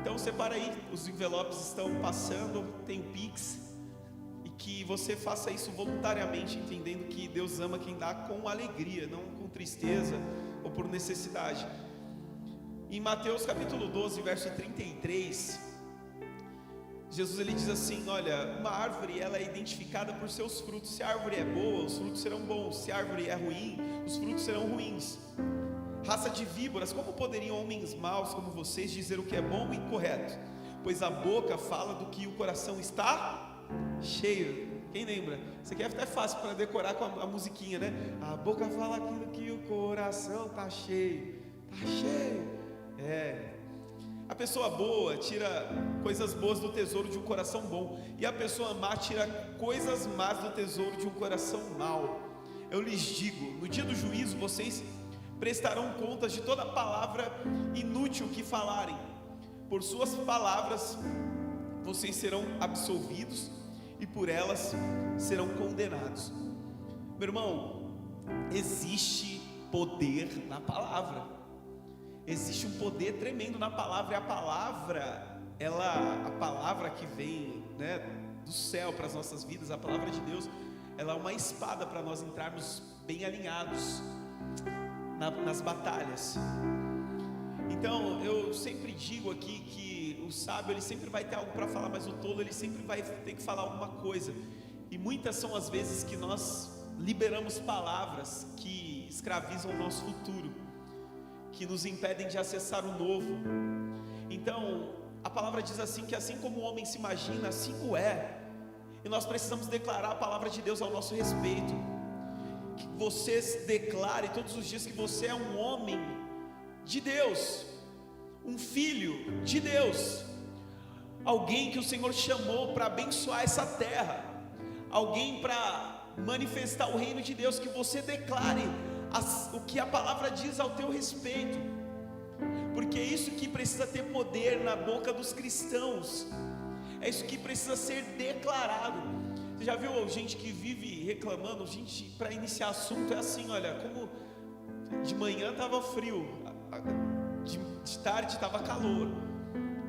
Então separa aí, os envelopes estão passando, tem Pix, e que você faça isso voluntariamente, entendendo que Deus ama quem dá com alegria, não com tristeza ou por necessidade. Em Mateus capítulo 12, verso 33, Jesus ele diz assim: olha, uma árvore ela é identificada por seus frutos. Se a árvore é boa, os frutos serão bons. Se a árvore é ruim, os frutos serão ruins. Raça de víboras, como poderiam homens maus como vocês dizer o que é bom e correto? Pois a boca fala do que o coração está cheio. Quem lembra? Isso aqui é até fácil para decorar com a musiquinha, né? A boca fala aquilo que o coração está cheio. Está cheio. A pessoa boa tira coisas boas do tesouro de um coração bom, e a pessoa má tira coisas más do tesouro de um coração mau. Eu lhes digo, no dia do juízo vocês prestarão contas de toda palavra inútil que falarem. Por suas palavras vocês serão absolvidos e por elas serão condenados. Meu irmão, existe poder na palavra. Existe um poder tremendo na palavra. E a palavra que vem, né, do céu para as nossas vidas, a palavra de Deus, ela é uma espada para nós entrarmos bem alinhados nas batalhas. Então eu sempre digo aqui que o sábio ele sempre vai ter algo para falar, mas o tolo ele sempre vai ter que falar alguma coisa. E muitas são as vezes que nós liberamos palavras que escravizam o nosso futuro, que nos impedem de acessar o novo. Então a palavra diz assim, que assim como o homem se imagina, assim o é. E nós precisamos declarar a palavra de Deus ao nosso respeito. Que você declare todos os dias que você é um homem de Deus, um filho de Deus, alguém que o Senhor chamou para abençoar essa terra, alguém para manifestar o reino de Deus. Que você declare o que a palavra diz ao teu respeito, porque é isso que precisa ter poder na boca dos cristãos, é isso que precisa ser declarado. Você já viu gente que vive reclamando? Gente, para iniciar assunto é assim: olha, como de manhã estava frio, de tarde estava calor,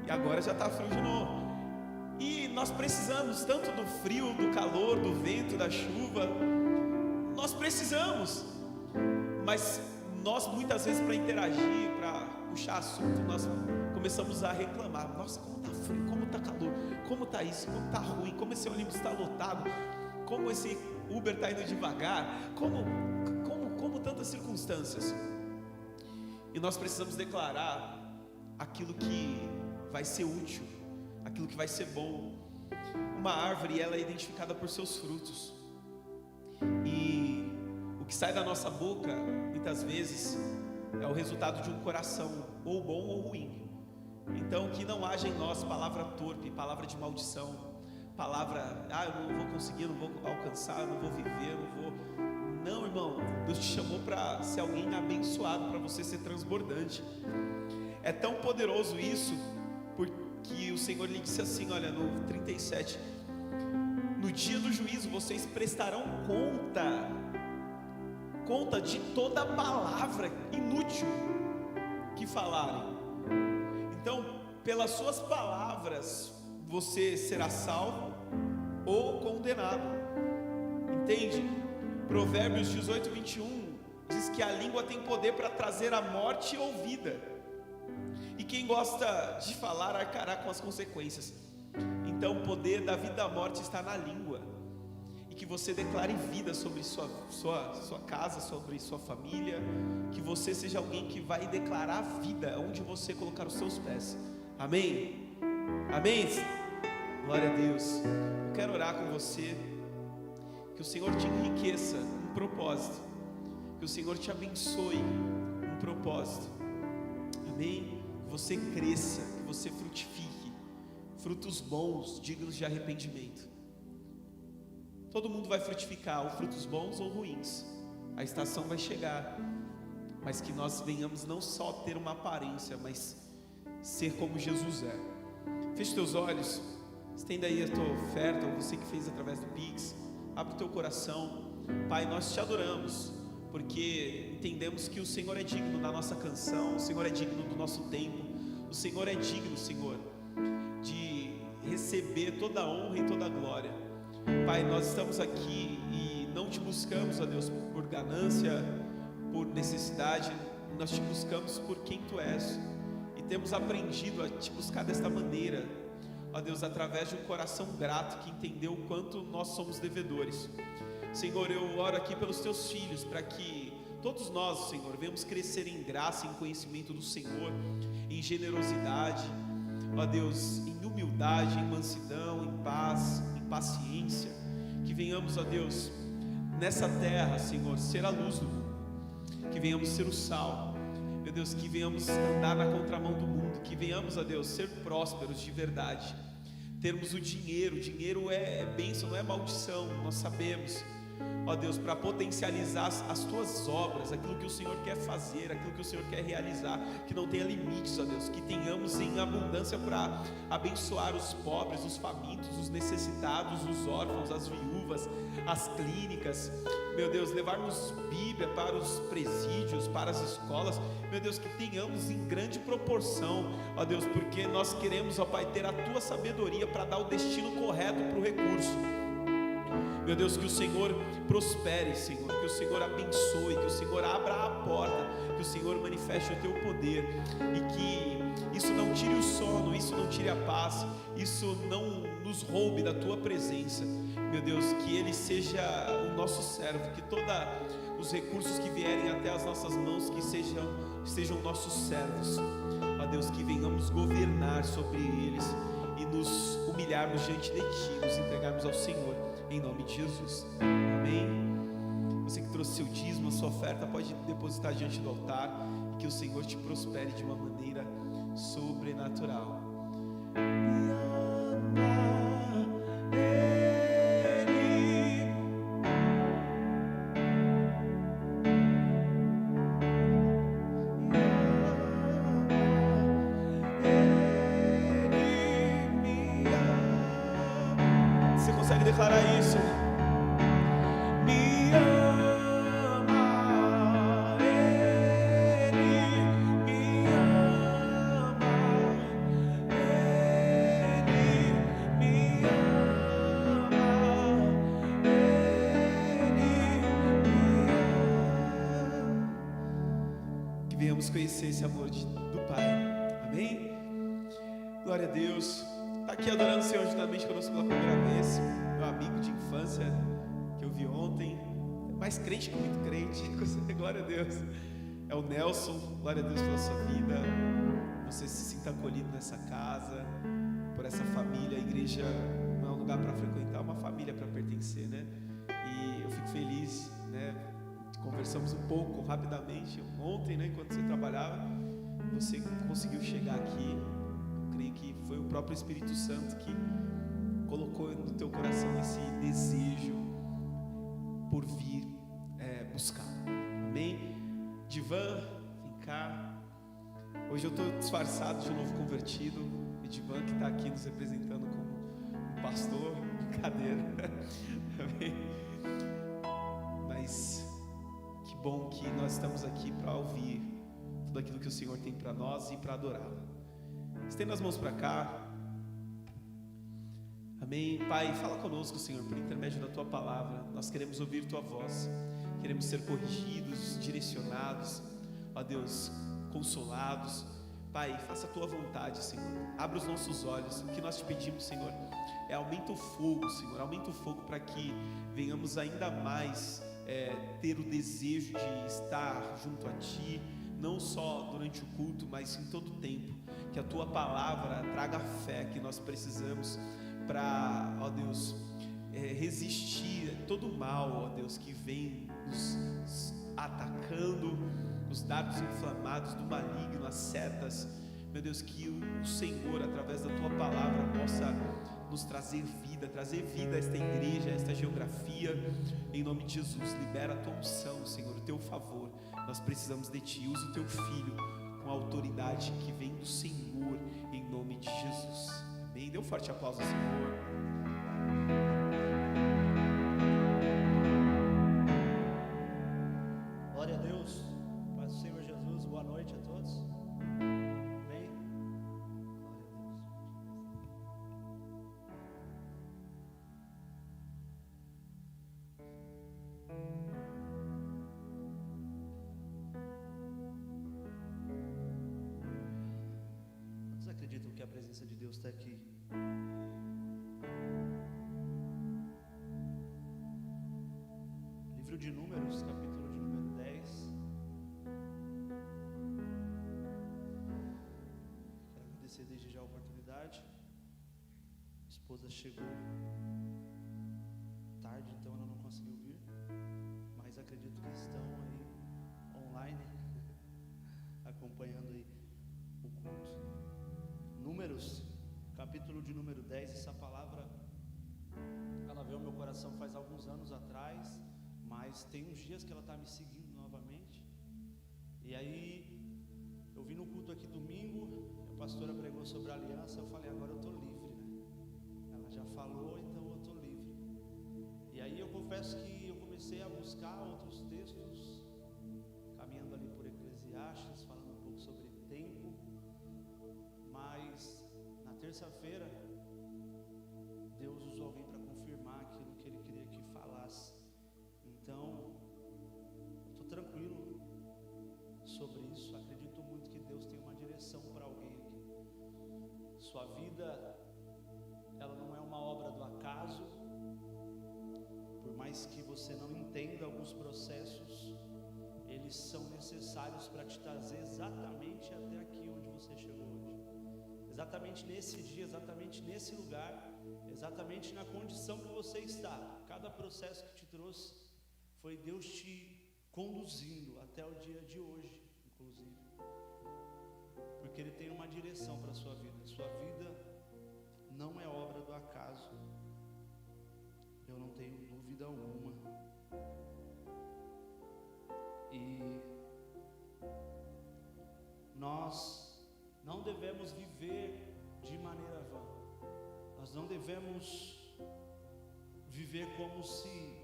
e agora já está frio de novo. E nós precisamos tanto do frio, do calor, do vento, da chuva. Nós precisamos, mas nós muitas vezes, para interagir, para puxar assunto, nós começamos a reclamar. Nossa, como está frio, como está calor, como está isso, como está ruim, como esse ônibus está lotado, como esse Uber está indo devagar, como tantas circunstâncias. E nós precisamos declarar aquilo que vai ser útil, aquilo que vai ser bom. Uma árvore, ela é identificada por seus frutos, e o que sai da nossa boca muitas vezes é o resultado de um coração, ou bom ou ruim. Então que não haja em nós palavra torpe, palavra de maldição, palavra, eu não vou conseguir, eu não vou alcançar, eu não vou viver, eu não vou. Não, irmão, Deus te chamou para ser alguém abençoado, para você ser transbordante. É tão poderoso isso, porque o Senhor lhe disse assim, olha, no 37: no dia do juízo vocês prestarão conta de toda palavra inútil que falarem. Então, pelas suas palavras você será salvo ou condenado. Entende? Provérbios 18, 21 diz que a língua tem poder para trazer a morte ou vida, e quem gosta de falar arcará com as consequências. Então o poder da vida e da morte está na língua, e que você declare vida sobre sua casa, sobre sua família, que você seja alguém que vai declarar vida onde você colocar os seus pés. Amém? Amém? Glória a Deus. Eu quero orar com você, que o Senhor te enriqueça um propósito, que o Senhor te abençoe um propósito. Amém? Que você cresça, que você frutifique frutos bons, dignos de arrependimento. Todo mundo vai frutificar, ou frutos bons ou ruins. A estação vai chegar, mas que nós venhamos não só ter uma aparência, mas ser como Jesus é. Feche teus olhos, estenda aí a tua oferta, ou você que fez através do Pix. Abre o teu coração. Pai, nós te adoramos, porque entendemos que o Senhor é digno da nossa canção, o Senhor é digno do nosso tempo, O Senhor é digno, Senhor, de receber toda a honra e toda a glória. Pai, nós estamos aqui e não te buscamos, ó Deus, por ganância, por necessidade. Nós te buscamos por quem tu és, e temos aprendido a te buscar desta maneira, ó Deus, através de um coração grato que entendeu o quanto nós somos devedores. Senhor, eu oro aqui pelos teus filhos, para que todos nós, Senhor, venhamos crescer em graça, em conhecimento do Senhor, em generosidade, ó Deus, em humildade, em mansidão, em paz, em paciência. Que venhamos, ó Deus, nessa terra, Senhor, ser a luz do mundo, que venhamos ser o sal, meu Deus, que venhamos andar na contramão do mundo, que venhamos, ó Deus, ser prósperos de verdade, termos o dinheiro é bênção, não é maldição, nós sabemos, ó Deus, para potencializar as tuas obras, aquilo que o Senhor quer fazer, aquilo que o Senhor quer realizar, que não tenha limites, ó Deus, que tenhamos em abundância para abençoar os pobres, os famintos, os necessitados, os órfãos, as viúvas, as clínicas, meu Deus, levarmos Bíblia para os presídios, para as escolas, meu Deus, que tenhamos em grande proporção, ó Deus, porque nós queremos, ó Pai, ter a tua sabedoria para dar o destino correto para o recurso. Meu Deus, que o Senhor prospere, Senhor, que o Senhor abençoe, que o Senhor abra a porta, que o Senhor manifeste o teu poder, e que isso não tire o sono, isso não tire a paz, isso não nos roube da tua presença. Meu Deus, que Ele seja o nosso servo, que todos os recursos que vierem até as nossas mãos, que sejam nossos servos, ó Deus, que venhamos governar sobre eles e nos humilharmos diante de Ti, nos entregarmos ao Senhor, em nome de Jesus, amém. Você que trouxe seu dízimo, a sua oferta, pode depositar diante do altar, e que o Senhor te prospere de uma maneira sobrenatural. Você consegue declarar isso? Me ama, Ele me ama, Ele me ama, Ele me ama. Que venhamos conhecer esse amor do Pai, amém? Glória a Deus. Está aqui adorando o Senhor juntamente conosco pela primeira vez, meu amigo de infância, que eu vi ontem, mais crente que muito crente, glória a Deus, é o Nelson. Glória a Deus pela sua vida, você se sinta acolhido nessa casa, por essa família. A igreja não é um lugar para frequentar, é uma família para pertencer, né? E eu fico feliz, né? Conversamos um pouco rapidamente ontem, né? Enquanto você trabalhava, você conseguiu chegar aqui. Creio que foi o próprio Espírito Santo que colocou no teu coração esse desejo por vir buscar, amém? Divan, vem cá. Hoje eu estou disfarçado de um novo convertido, e Divan que está aqui nos representando como um pastor, brincadeira, amém? Mas que bom que nós estamos aqui para ouvir tudo aquilo que o Senhor tem para nós e para adorá-lo. Estenda as mãos para cá, amém? Pai, fala conosco, Senhor, por intermédio da Tua Palavra. Nós queremos ouvir Tua voz, queremos ser corrigidos, direcionados, ó Deus, consolados. Pai, faça a Tua vontade, Senhor, abra os nossos olhos. O que nós te pedimos, Senhor, é aumenta o fogo, Senhor, aumenta o fogo para que venhamos ainda mais ter o desejo de estar junto a Ti, não só durante o culto, mas em todo o tempo. Que a Tua Palavra traga a fé que nós precisamos para, ó Deus, resistir a todo o mal, ó Deus, que vem nos atacando, os dardos inflamados do maligno, as setas. Meu Deus, que o Senhor, através da Tua Palavra, possa nos trazer vida a esta igreja, a esta geografia, em nome de Jesus. Libera a Tua unção, Senhor, o Teu favor. Nós precisamos de Ti. Usa o Teu Filho com a autoridade que vem do Senhor, em nome de Jesus, amém? Dê um forte aplauso ao Senhor. Glória a Deus, paz do Senhor Jesus, boa noite a todos, amém? acreditam que a presença de Deus está aqui? Livro de Números, capítulo de número 10. Quero agradecer desde já a oportunidade. A esposa chegou tarde, então ela não conseguiu vir, mas acredito que estão aí online acompanhando aí o culto. Números, capítulo de número 10. Essa palavra ela veio ao meu coração faz alguns anos atrás, mas tem uns dias que ela está me seguindo novamente. E aí eu vim no culto aqui domingo, a pastora pregou sobre a aliança, eu falei, agora eu estou livre, né? Ela já falou, então eu estou livre. E aí eu confesso que eu comecei a buscar outros textos, caminhando ali por Eclesiastes, falando um pouco sobre tempo. Mas na terça-feira Deus usou alguém para confirmar aquilo que Ele queria que falasse. Então eu estou tranquilo sobre isso. Acredito muito que Deus tem uma direção para alguém aqui. Sua vida, ela não é uma obra do acaso. Por mais que você não entenda alguns processos, eles são necessários para te trazer exatamente até aqui onde você chegou hoje. Exatamente nesse dia, exatamente nesse lugar, exatamente na condição que você está. Cada processo que te trouxe foi Deus te conduzindo até o dia de hoje, inclusive. Porque Ele tem uma direção para a sua vida. Sua vida não é obra do acaso. Eu não tenho dúvida alguma. E nós não devemos viver de maneira vã. Nós não devemos viver como se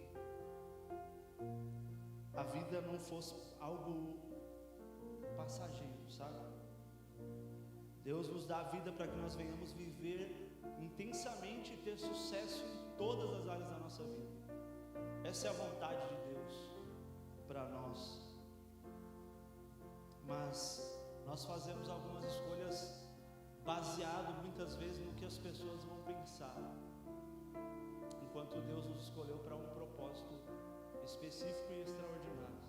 a vida não fosse algo passageiro, sabe? Deus nos dá a vida para que nós venhamos viver intensamente e ter sucesso em todas as áreas da nossa vida. Essa é a vontade de Deus para nós. Mas nós fazemos algumas escolhas baseado muitas vezes no que as pessoas vão pensar, enquanto Deus nos escolheu para um propósito específico e extraordinário.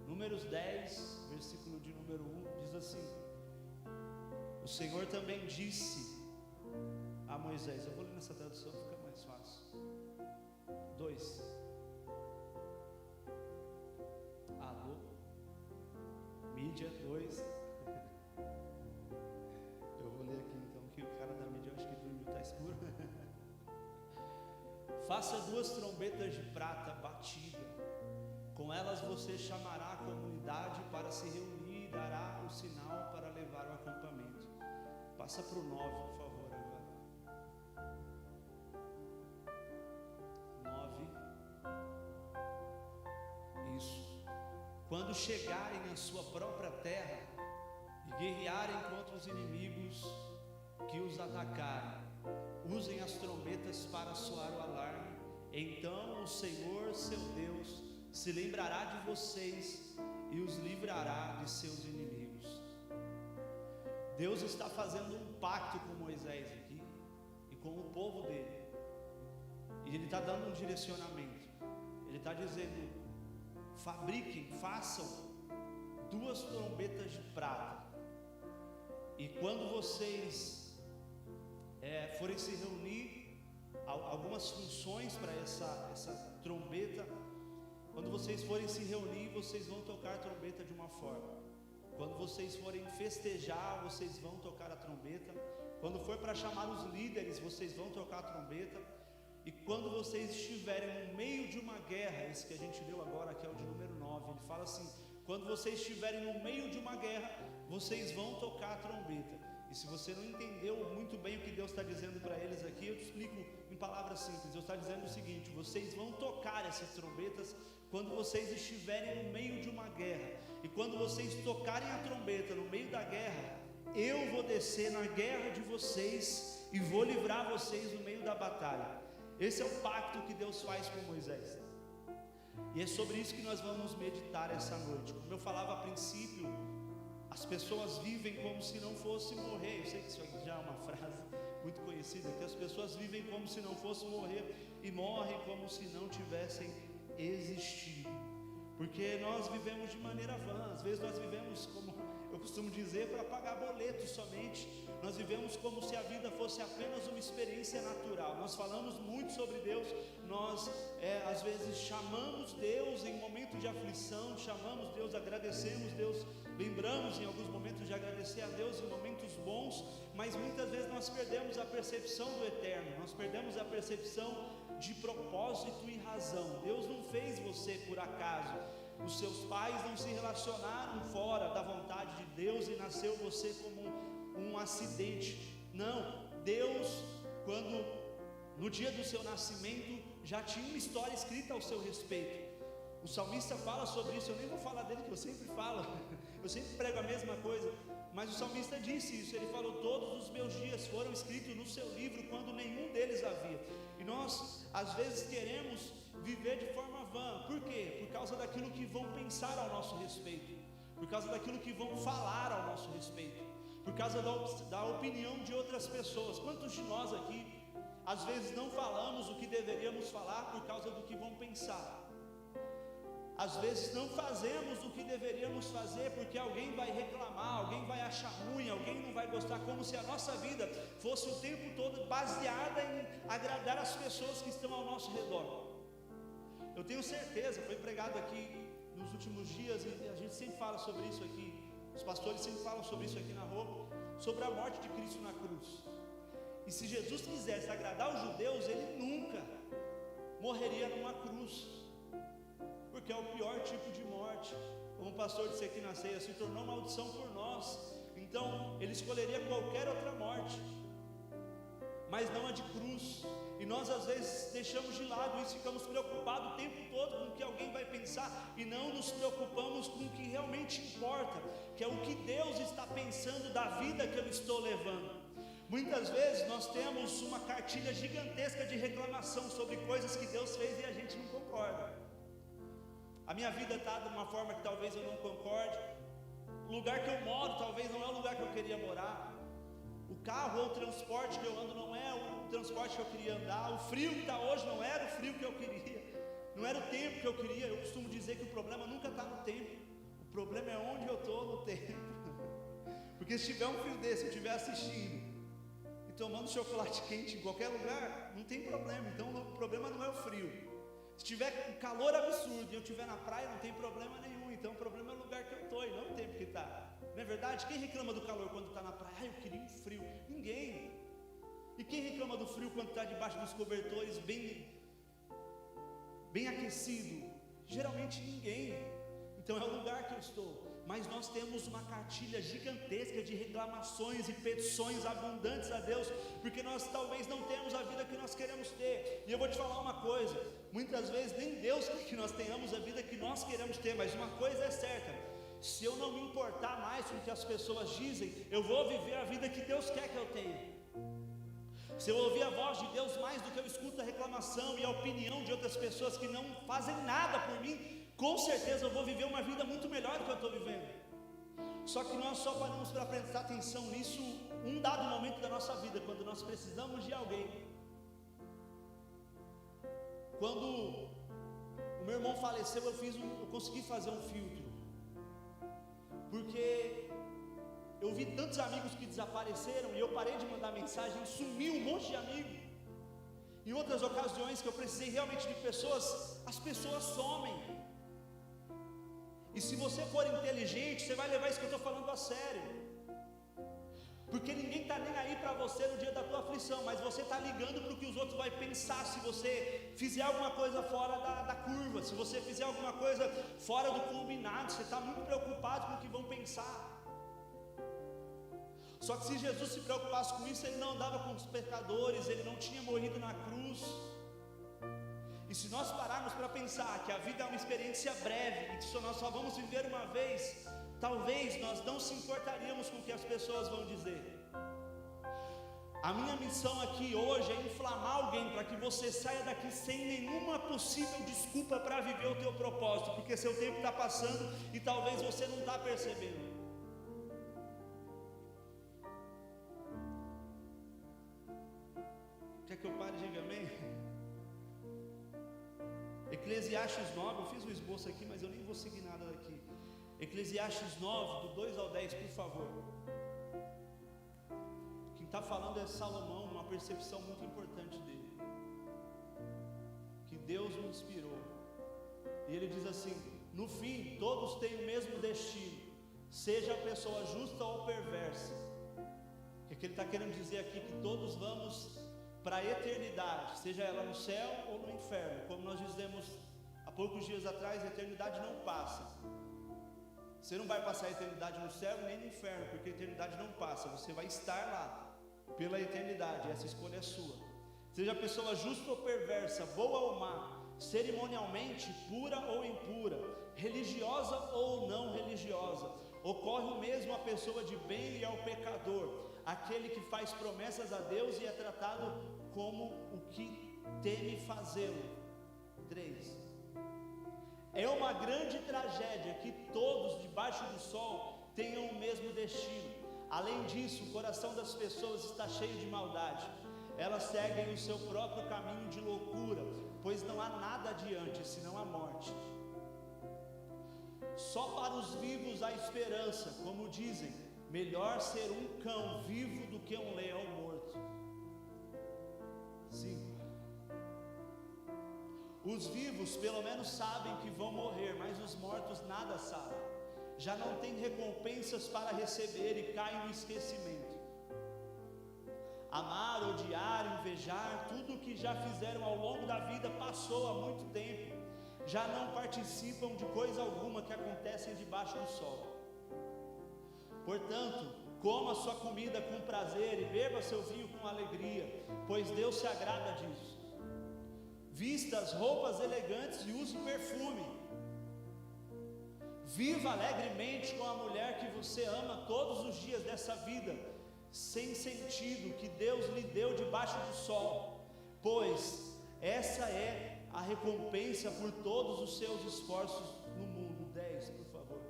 Números 10, versículo de número 1, diz assim: o Senhor também disse a Moisés, eu vou ler nessa tradução, fica mais fácil. 2. Alô? Mídia 2. Eu vou ler aqui então, que o cara da mídia, eu acho que dormiu, está escuro. Faça 2 trombetas de prata batida, com elas você chamará a comunidade para se reunir e dará o sinal para levar o acampamento. Passa para o 9, por favor, agora. 9. Isso. Quando chegarem à sua própria terra e guerrearem contra os inimigos que os atacarem, usem as trombetas para soar o alarme. Então o Senhor, seu Deus, se lembrará de vocês e os livrará de seus inimigos. Deus está fazendo um pacto com Moisés aqui e com o povo dele. E Ele está dando um direcionamento. Ele está dizendo: fabriquem, façam 2 trombetas de prata. E quando vocês forem se reunir, algumas funções para essa trombeta, quando vocês forem se reunir, vocês vão tocar a trombeta de uma forma. Quando vocês forem festejar, vocês vão tocar a trombeta. Quando for para chamar os líderes, vocês vão tocar a trombeta. E quando vocês estiverem no meio de uma guerra, esse que a gente leu agora, que é o de número 9, ele fala assim: quando vocês estiverem no meio de uma guerra, vocês vão tocar a trombeta. E se você não entendeu muito bem o que Deus está dizendo para eles aqui, eu te explico em palavras simples. Deus está dizendo o seguinte: vocês vão tocar essas trombetas quando vocês estiverem no meio de uma guerra. E quando vocês tocarem a trombeta no meio da guerra, eu vou descer na guerra de vocês e vou livrar vocês no meio da batalha. Esse é o pacto que Deus faz com Moisés. E é sobre isso que nós vamos meditar essa noite. Como eu falava a princípio, As pessoas vivem como se não fosse morrer. Eu sei que isso aqui já é uma frase muito conhecida, que as pessoas vivem como se não fosse morrer e morrem como se não tivessem existido. Porque nós vivemos de maneira vã. Às vezes nós vivemos, como eu costumo dizer, para pagar boletos somente. Nós vivemos como se a vida fosse apenas uma experiência natural. Nós falamos muito sobre Deus. Nós às vezes chamamos Deus em momentos de aflição, chamamos Deus, agradecemos Deus, lembramos em alguns momentos de agradecer a Deus em momentos bons, mas muitas vezes nós perdemos a percepção do eterno, nós perdemos a percepção de propósito e razão. Deus não fez você por acaso. Os seus pais não se relacionaram fora da vontade de Deus e nasceu você como um acidente. Não, Deus, quando no dia do seu nascimento já tinha uma história escrita ao seu respeito. O salmista fala sobre isso. Eu nem vou falar dele, que eu sempre falo, eu sempre prego a mesma coisa, mas o salmista disse isso. Ele falou: todos os meus dias foram escritos no seu livro, quando nenhum deles havia. E nós às vezes queremos viver de forma vã. Por quê? Por causa daquilo que vão pensar ao nosso respeito, por causa daquilo que vão falar ao nosso respeito, por causa da opinião de outras pessoas. Quantos de nós aqui às vezes não falamos o que deveríamos falar por causa do que vão pensar? Às vezes não fazemos o que deveríamos fazer porque alguém vai reclamar, alguém vai achar ruim, alguém não vai gostar, como se a nossa vida fosse o tempo todo baseada em agradar as pessoas que estão ao nosso redor. Eu tenho certeza, foi pregado aqui nos últimos dias, e a gente sempre fala sobre isso aqui, os pastores sempre falam sobre isso aqui na rua, sobre a morte de Cristo na cruz. E se Jesus quisesse agradar os judeus, ele nunca morreria numa cruz, porque é o pior tipo de morte. Como o pastor disse aqui na ceia, se tornou maldição por nós. Então ele escolheria qualquer outra morte, mas não a de cruz. E nós às vezes deixamos de lado isso, ficamos preocupados o tempo todo com o que alguém vai pensar, e não nos preocupamos com o que realmente importa, que é o que Deus está pensando da vida que eu estou levando. Muitas vezes nós temos uma cartilha gigantesca de reclamação sobre coisas que Deus fez e a gente não concorda. A minha vida está de uma forma que talvez eu não concorde. O lugar que eu moro talvez não é o lugar que eu queria morar. O carro ou o transporte que eu ando não é o transporte que eu queria andar. O frio que está hoje não era o frio que eu queria. Não era o tempo que eu queria. Eu costumo dizer que o problema nunca está no tempo. O problema é onde eu estou no tempo. Porque se tiver um frio desse, eu estiver assistindo e tomando chocolate quente em qualquer lugar, não tem problema. Então o problema não é o frio. Se tiver um calor absurdo e eu estiver na praia, não tem problema nenhum. Então o problema é o lugar que eu estou e não o tempo que está. Não é verdade? Quem reclama do calor quando está na praia? Eu queria um frio. Ninguém. E quem reclama do frio quando está debaixo dos cobertores bem aquecido? Geralmente ninguém. Então é o lugar que eu estou. Mas nós temos uma cartilha gigantesca de reclamações e petições abundantes a Deus, porque nós talvez não temos a vida que nós queremos ter. E eu vou te falar uma coisa: muitas vezes nem Deus quer que nós tenhamos a vida que nós queremos ter, mas uma coisa é certa: se eu não me importar mais com o que as pessoas dizem, eu vou viver a vida que Deus quer que eu tenha. Se eu ouvir a voz de Deus mais do que eu escuto a reclamação e a opinião de outras pessoas que não fazem nada por mim, com certeza eu vou viver uma vida muito melhor do que eu estou vivendo. Só que nós só paramos para prestar atenção nisso um dado momento da nossa vida, quando nós precisamos de alguém. Quando o meu irmão faleceu, eu consegui fazer um filtro, porque eu vi tantos amigos que desapareceram e eu parei de mandar mensagem, sumiu um monte de amigo. Em outras ocasiões que eu precisei realmente de pessoas, as pessoas somem. E se você for inteligente, você vai levar isso que eu estou falando a sério, porque ninguém está nem aí para você no dia da tua aflição, mas você está ligando para o que os outros vão pensar se você fizer alguma coisa fora da curva, se você fizer alguma coisa fora do combinado. Você está muito preocupado com o que vão pensar. Só que se Jesus se preocupasse com isso, ele não andava com os pecadores, ele não tinha morrido na cruz. E se nós pararmos para pensar que a vida é uma experiência breve e que nós só vamos viver uma vez, talvez nós não se importaríamos com o que as pessoas vão dizer. A minha missão aqui hoje é inflamar alguém para que você saia daqui sem nenhuma possível desculpa para viver o teu propósito, porque seu tempo está passando e talvez você não está percebendo. Quer que eu pare e diga amém? Eclesiastes 9, eu fiz um esboço aqui, mas eu nem vou seguir nada daqui. Eclesiastes 9, do 2 ao 10, por favor. Quem está falando é Salomão, uma percepção muito importante dele, que Deus o inspirou. E ele diz assim: no fim, todos têm o mesmo destino, seja a pessoa justa ou perversa. O que ele está querendo dizer aqui? Que todos vamos para a eternidade, seja ela no céu ou no inferno. Como nós dizemos há poucos dias atrás, a eternidade não passa. Você não vai passar a eternidade no céu nem no inferno, porque a eternidade não passa. Você vai estar lá pela eternidade, essa escolha é sua. Seja a pessoa justa ou perversa, boa ou má, cerimonialmente pura ou impura, religiosa ou não religiosa, ocorre o mesmo à pessoa de bem e ao pecador, aquele que faz promessas a Deus e é tratado como o que teme fazê-lo. 3. É uma grande tragédia que todos debaixo do sol tenham o mesmo destino. Além disso, o coração das pessoas está cheio de maldade. Elas seguem o seu próprio caminho de loucura, pois não há nada adiante senão a morte. Só para os vivos há esperança, como dizem: melhor ser um cão vivo do que um leão morto. 5. Os vivos pelo menos sabem que vão morrer, mas os mortos nada sabem. Já não têm recompensas para receber e caem no esquecimento. Amar, odiar, invejar, tudo o que já fizeram ao longo da vida passou há muito tempo. Já não participam de coisa alguma que acontece debaixo do sol. Portanto, coma sua comida com prazer e beba seu vinho com alegria, pois Deus se agrada disso. Vista as roupas elegantes e use perfume. Viva alegremente com a mulher que você ama todos os dias dessa vida sem sentido que Deus lhe deu debaixo do sol, pois essa é a recompensa por todos os seus esforços no mundo. 10, por favor.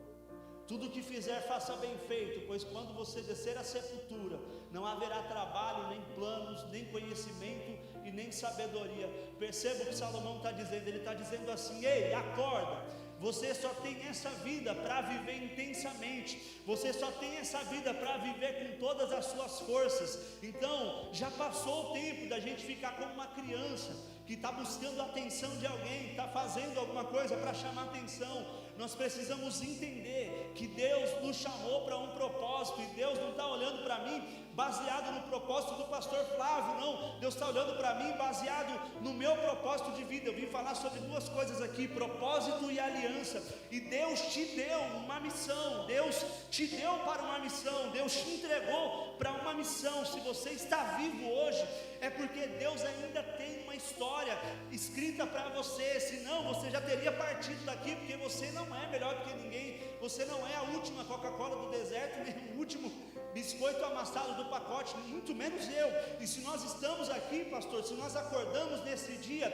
Tudo o que fizer, faça bem feito, pois quando você descer à sepultura, não haverá trabalho, nem planos, nem conhecimento e nem sabedoria. Perceba o que Salomão está dizendo. Ele está dizendo assim: ei, acorda. Você só tem essa vida para viver intensamente. Você só tem essa vida para viver com todas as suas forças. Então, já passou o tempo da gente ficar como uma criança que está buscando a atenção de alguém, está fazendo alguma coisa para chamar atenção. Nós precisamos entender que Deus nos chamou para um propósito, e Deus não está olhando para mim baseado no propósito do pastor Flávio, não. Deus está olhando para mim baseado no meu propósito de vida. Eu vim falar sobre duas coisas aqui: propósito e aliança. E Deus te deu uma missão, Deus te deu para uma missão, Deus te entregou para uma missão. Se você está vivo hoje, é porque Deus ainda tem uma história escrita para você. Senão você já teria partido daqui, porque você não é melhor do que ninguém. Você não é a última Coca-Cola do deserto, nem o último biscoito amassado do pacote, muito menos eu. E se nós estamos aqui, pastor, se nós acordamos nesse dia,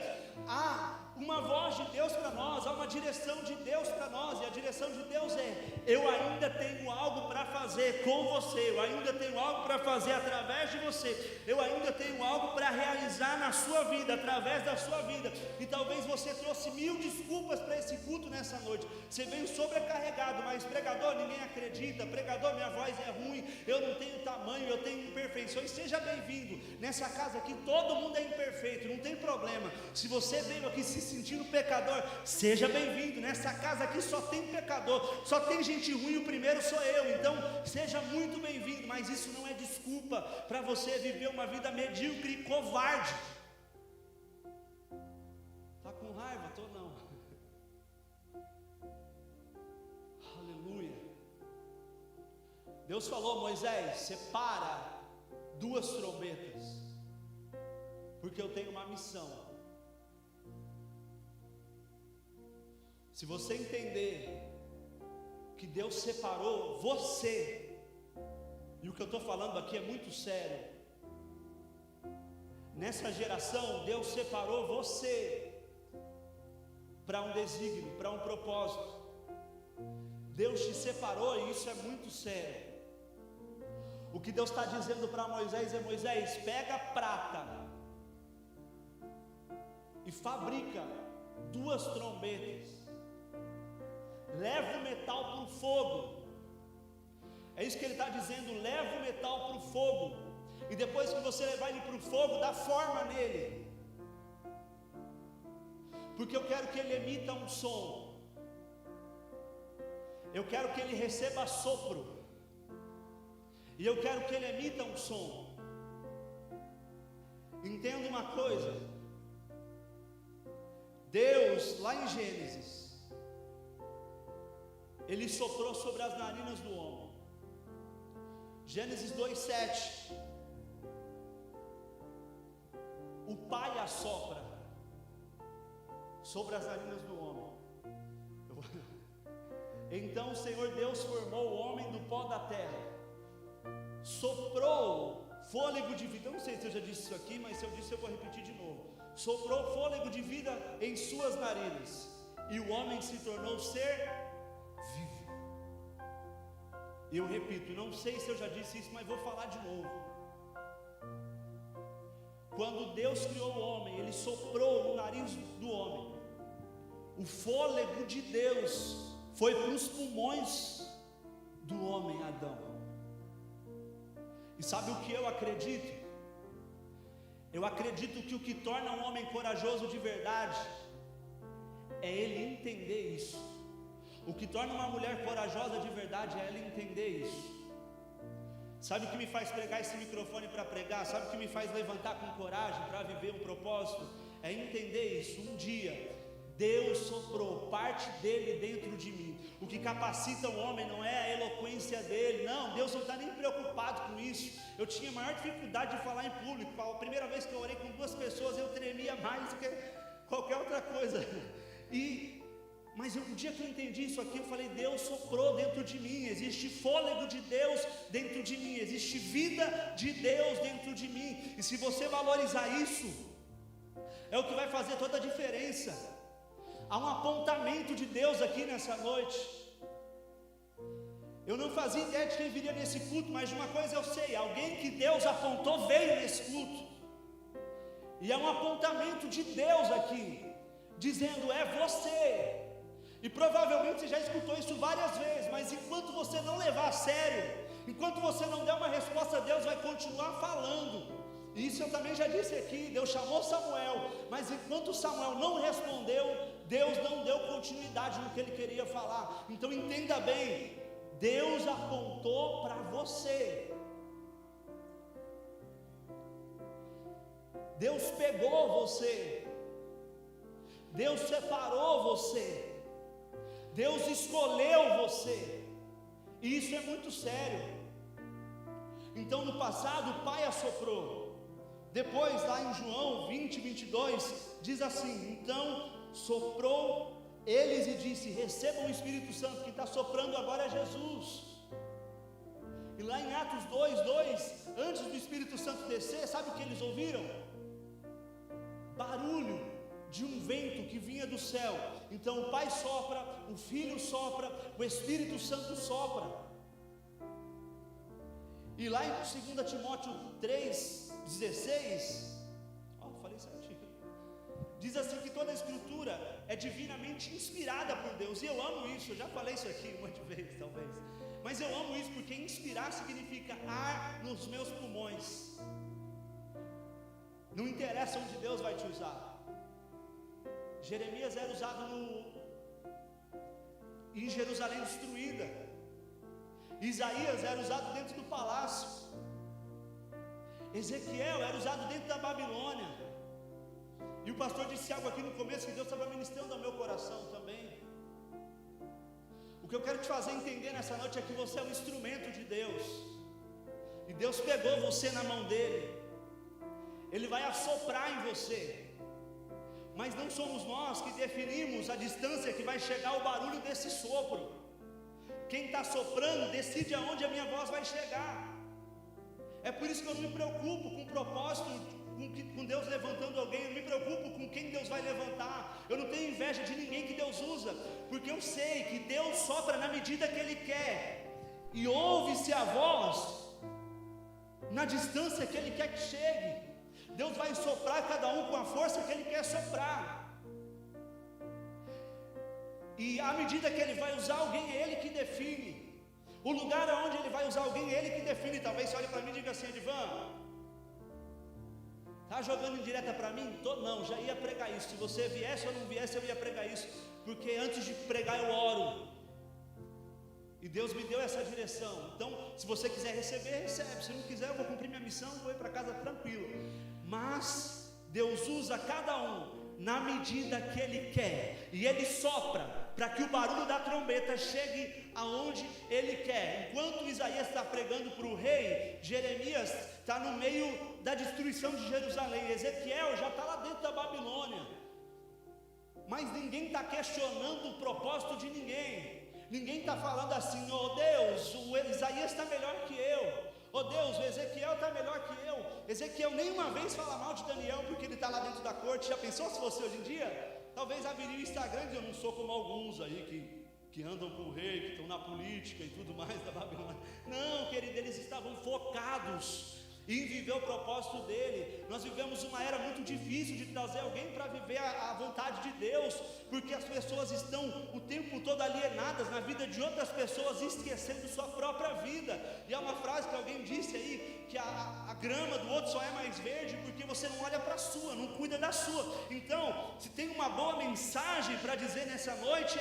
há uma voz de Deus para nós, há uma direção de Deus para nós, e a direção de Deus é: eu ainda tenho algo para fazer com você, eu ainda tenho algo para fazer através de você, eu ainda tenho algo para realizar na sua vida, através da sua vida. E talvez você trouxe 1000 desculpas para esse culto nessa noite. Você veio sobrecarregado, mas pregador, ninguém acredita, pregador, minha voz é ruim, eu não tenho tamanho, eu tenho imperfeições. Seja bem-vindo. Nessa casa aqui todo mundo é imperfeito, não tem problema. Se você veio aqui se sentindo pecador, seja bem-vindo. Nessa casa aqui só tem pecador, só tem gente ruim, o primeiro sou eu. Então seja muito bem-vindo, mas isso não é desculpa para você viver uma vida medíocre e covarde. Está com raiva? Tô não. Aleluia. Deus falou: Moisés, separa 2 trombetas, porque eu tenho uma missão. Se você entender que Deus separou você, e o que eu estou falando aqui é muito sério, nessa geração Deus separou você para um desígnio, para um propósito. Deus te separou, e isso é muito sério. O que Deus está dizendo para Moisés é: Moisés, pega a prata e fabrica 2 trombetas. Leva o metal para o fogo. É isso que ele está dizendo: leva o metal para o fogo, e depois que você levar ele para o fogo, dá forma nele, porque eu quero que ele emita um som, eu quero que ele receba sopro, e eu quero que ele emita um som. Entenda uma coisa: Deus, lá em Gênesis, Ele soprou sobre as narinas do homem. Gênesis 2:7. O Pai assopra sobre as narinas do homem. Então o Senhor Deus formou o homem do pó da terra, soprou fôlego de vida. Eu não sei se eu já disse isso aqui, mas se eu disse eu vou repetir de novo. Soprou fôlego de vida em suas narinas, e o homem se tornou ser vivo. E eu repito, não sei se eu já disse isso, mas vou falar de novo. Quando Deus criou o homem, Ele soprou no nariz do homem. O fôlego de Deus foi para os pulmões do homem Adão. E sabe o que eu acredito? Eu acredito que o que torna um homem corajoso de verdade é ele entender isso. O que torna uma mulher corajosa de verdade é ela entender isso. Sabe o que me faz pregar esse microfone para pregar? Sabe o que me faz levantar com coragem para viver um propósito? É entender isso. Um dia Deus soprou parte dele dentro de mim. O que capacita o homem não é a eloquência dele, não, Deus não está nem preocupado com isso. Eu tinha maior dificuldade de falar em público. A primeira vez que eu orei com 2 pessoas, eu tremia mais do que qualquer outra coisa. Mas um dia que eu entendi isso aqui, eu falei: Deus soprou dentro de mim, existe fôlego de Deus dentro de mim, existe vida de Deus dentro de mim. E se você valorizar isso, é o que vai fazer toda a diferença. Há um apontamento de Deus aqui nessa noite. Eu não fazia ideia de quem viria nesse culto, mas de uma coisa eu sei: alguém que Deus apontou veio nesse culto. E é um apontamento de Deus aqui, dizendo: é você. E provavelmente você já escutou isso várias vezes, mas enquanto você não levar a sério, enquanto você não der uma resposta, Deus vai continuar falando. E isso eu também já disse aqui. Deus chamou Samuel, mas enquanto Samuel não respondeu, Deus não deu continuidade no que ele queria falar. Então entenda bem: Deus apontou para você. Deus pegou você. Deus separou você. Deus escolheu você. E isso é muito sério. Então no passado o Pai assoprou. Depois lá em João 20:22 diz assim: então soprou eles e disse: recebam o Espírito Santo. Que está soprando agora é Jesus. E lá em Atos 2:2, antes do Espírito Santo descer, sabe o que eles ouviram? Barulho de um vento que vinha do céu. Então o Pai sopra, o Filho sopra, o Espírito Santo sopra. E lá em 2 Timóteo 3:16, falei certinho, diz assim que toda a Escritura é divinamente inspirada por Deus. E eu amo isso, eu já falei isso aqui um monte de vezes talvez, mas eu amo isso porque inspirar significa ar nos meus pulmões. Não interessa onde Deus vai te usar. Jeremias era usado em Jerusalém destruída. Isaías era usado dentro do palácio. Ezequiel era usado dentro da Babilônia. E o pastor disse algo aqui no começo que Deus estava ministrando ao meu coração também. O que eu quero te fazer entender nessa noite é que você é um instrumento de Deus. E Deus pegou você na mão dele. Ele vai assoprar em você. Mas não somos nós que definimos a distância que vai chegar o barulho desse sopro. Quem está soprando decide aonde a minha voz vai chegar. É por isso que eu não me preocupo com o propósito, com Deus levantando alguém. Eu não me preocupo com quem Deus vai levantar. Eu não tenho inveja de ninguém que Deus usa, porque eu sei que Deus sopra na medida que Ele quer. E ouve-se a voz na distância que Ele quer que chegue. Deus vai soprar cada um com a força que Ele quer soprar. E à medida que Ele vai usar alguém, é Ele que define. O lugar onde Ele vai usar alguém, é Ele que define. Talvez você olhe para mim e diga assim: Edivan, está jogando indireta para mim? Não, já ia pregar isso. Se você viesse ou não viesse, eu ia pregar isso. Porque antes de pregar eu oro. E Deus me deu essa direção. Então, se você quiser receber, recebe. Se não quiser, eu vou cumprir minha missão, vou ir para casa tranquilo. Mas Deus usa cada um na medida que Ele quer. E Ele sopra para que o barulho da trombeta chegue aonde Ele quer. Enquanto Isaías está pregando para o rei, Jeremias está no meio da destruição de Jerusalém. Ezequiel já está lá dentro da Babilônia. Mas ninguém está questionando o propósito de ninguém. Ninguém está falando assim: oh Deus, o Isaías está melhor que eu. Oh Deus, o Ezequiel está melhor que eu. Ezequiel nenhuma vez fala mal de Daniel porque ele está lá dentro da corte. Já pensou se fosse hoje em dia? Talvez abriria o Instagram e eu não sou como alguns aí que andam com o rei, que estão na política e tudo mais da Babilônia. Não, querido, eles estavam focados em viver o propósito dele. Nós vivemos uma era muito difícil de trazer alguém para viver a vontade de Deus, porque as pessoas estão o tempo todo alienadas na vida de outras pessoas, esquecendo sua própria vida. E há uma frase que alguém disse aí, que a grama do outro só é mais verde porque você não olha para a sua, não cuida da sua. Então, se tem uma boa mensagem para dizer nessa noite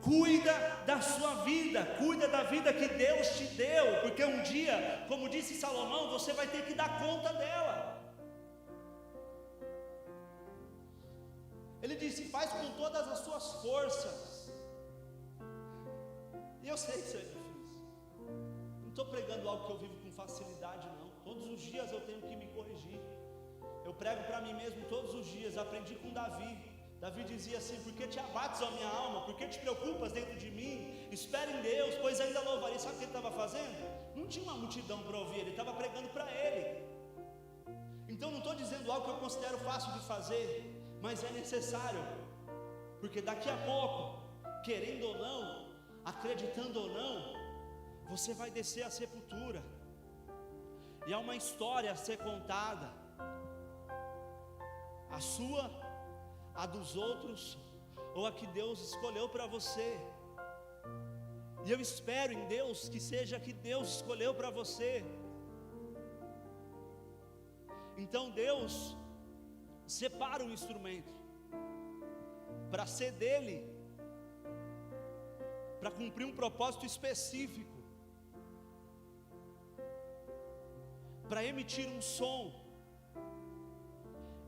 cuida da sua vida, cuida da vida que Deus te deu, porque um dia, como disse Salomão, você vai ter que dar conta dela. Ele disse: faz com todas as suas forças. E eu sei que isso é difícil. Não estou pregando algo que eu vivo com facilidade, não. Todos os dias eu tenho que me corrigir. Eu prego para mim mesmo todos os dias. Aprendi com Davi. Davi dizia assim: por que te abates, ó minha alma? Por que te preocupas dentro de mim? Espere em Deus, pois ainda louvarei. Sabe o que ele estava fazendo? Não tinha uma multidão para ouvir, ele estava pregando para ele. Então não estou dizendo algo que eu considero fácil de fazer, mas é necessário, porque daqui a pouco, querendo ou não, acreditando ou não, você vai descer a sepultura. E há uma história a ser contada, a sua, a dos outros, ou a que Deus escolheu para você. E eu espero em Deus que seja a que Deus escolheu para você. Então Deus separa um instrumento para ser dele, para cumprir um propósito específico, para emitir um som.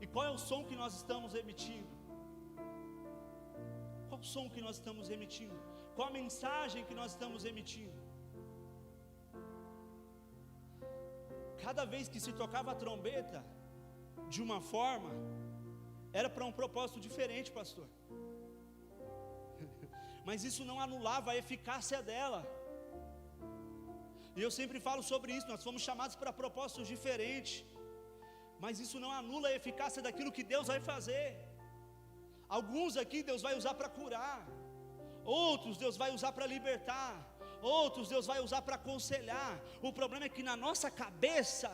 E qual é o som que nós estamos emitindo? Qual o som que nós estamos emitindo? Qual a mensagem que nós estamos emitindo? Cada vez que se tocava a trombeta, de uma forma, era para um propósito diferente, pastor. Mas isso não anulava a eficácia dela. E eu sempre falo sobre isso, nós fomos chamados para propósitos diferentes, mas isso não anula a eficácia daquilo que Deus vai fazer. Alguns aqui Deus vai usar para curar, outros Deus vai usar para libertar, outros Deus vai usar para aconselhar. O problema é que na nossa cabeça,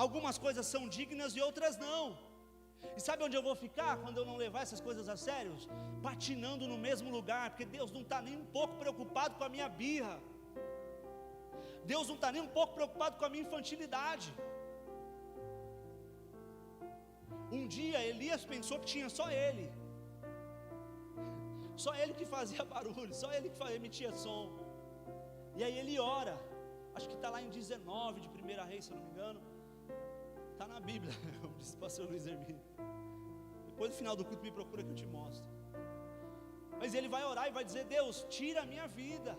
algumas coisas são dignas e outras não. E sabe onde eu vou ficar quando eu não levar essas coisas a sério? Patinando no mesmo lugar, porque Deus não está nem um pouco preocupado com a minha birra. Deus não está nem um pouco preocupado com a minha infantilidade. Um dia Elias pensou que tinha só ele que fazia barulho, só ele que emitia som. E aí ele ora, acho que está lá em 19 de 1 Reis, se eu não me engano. Está na Bíblia, como disse o pastor Luiz Hermínio. Depois do final do culto me procura que eu te mostro. Mas ele vai orar e vai dizer: Deus, tira a minha vida,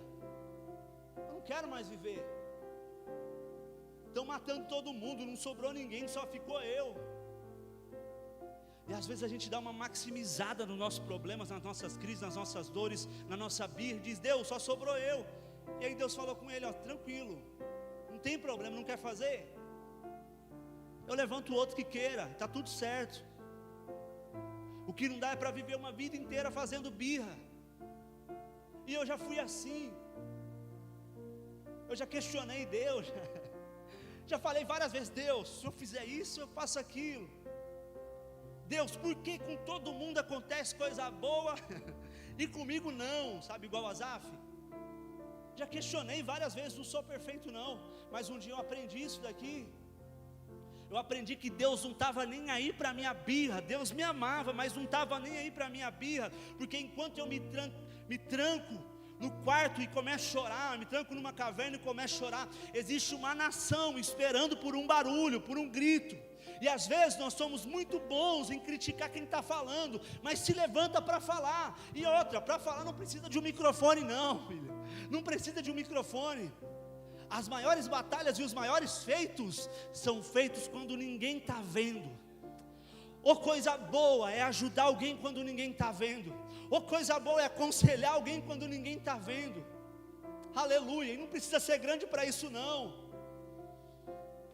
eu não quero mais viver. Estão matando todo mundo, não sobrou ninguém, só ficou eu. E às vezes a gente dá uma maximizada nos nossos problemas, nas nossas crises, nas nossas dores, na nossa birra, diz: Deus, só sobrou eu. E aí Deus falou com ele: ó, tranquilo, não tem problema, não quer fazer? Eu levanto o outro que queira, está tudo certo. O que não dá é para viver uma vida inteira fazendo birra. E eu já fui assim. Eu já questionei Deus, Já falei várias vezes: Deus, se eu fizer isso, eu faço aquilo. Deus, por que com todo mundo acontece coisa boa e comigo não? Sabe, igual Asaf? Já questionei várias vezes, não sou perfeito não, mas um dia eu aprendi isso daqui. Eu aprendi que Deus não estava nem aí para a minha birra. Deus me amava, mas não estava nem aí para a minha birra. Porque enquanto eu me tranco no quarto e começo a chorar, me tranco numa caverna e começo a chorar, existe uma nação esperando por um barulho, por um grito. E às vezes nós somos muito bons em criticar quem está falando, mas se levanta para falar. E outra, para falar não precisa de um microfone não, filho. Não precisa de um microfone. As maiores batalhas e os maiores feitos são feitos quando ninguém está vendo. Ou coisa boa é ajudar alguém quando ninguém está vendo. Ou coisa boa é aconselhar alguém quando ninguém está vendo. Aleluia, e não precisa ser grande para isso não.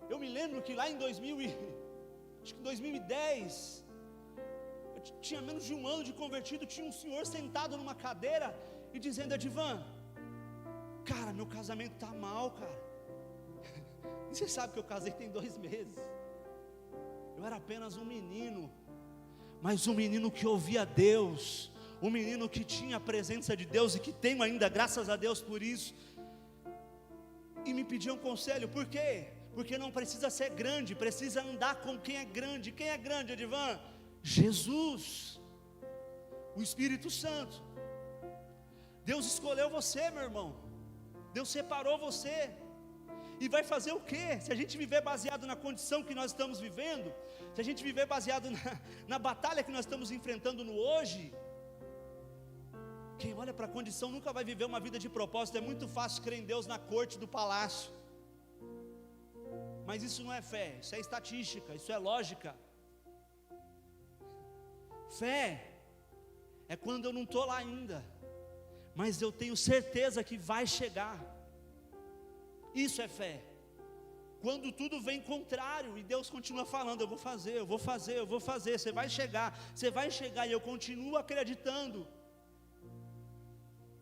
Eu me lembro que lá em 2010, eu tinha menos de um ano de convertido, tinha um senhor sentado numa cadeira e dizendo: Edivan, cara, meu casamento está mal, cara. E você sabe que eu casei tem 2 meses. Eu era apenas um menino, mas um menino que ouvia Deus, um menino que tinha a presença de Deus e que tenho ainda, graças a Deus por isso. E me pediam conselho, por quê? Porque não precisa ser grande, precisa andar com quem é grande. Quem é grande, Edivan? Jesus, o Espírito Santo. Deus escolheu você, meu irmão. Deus separou você. E vai fazer o quê? Se a gente viver baseado na condição que nós estamos vivendo, se a gente viver baseado na batalha que nós estamos enfrentando no hoje, quem olha para a condição nunca vai viver uma vida de propósito. É muito fácil crer em Deus na corte do palácio, mas isso não é fé, isso é estatística, isso é lógica. Fé é quando eu não estou lá ainda, mas eu tenho certeza que vai chegar. Isso é fé. Quando tudo vem contrário e Deus continua falando: eu vou fazer, eu vou fazer, eu vou fazer, você vai chegar, e eu continuo acreditando,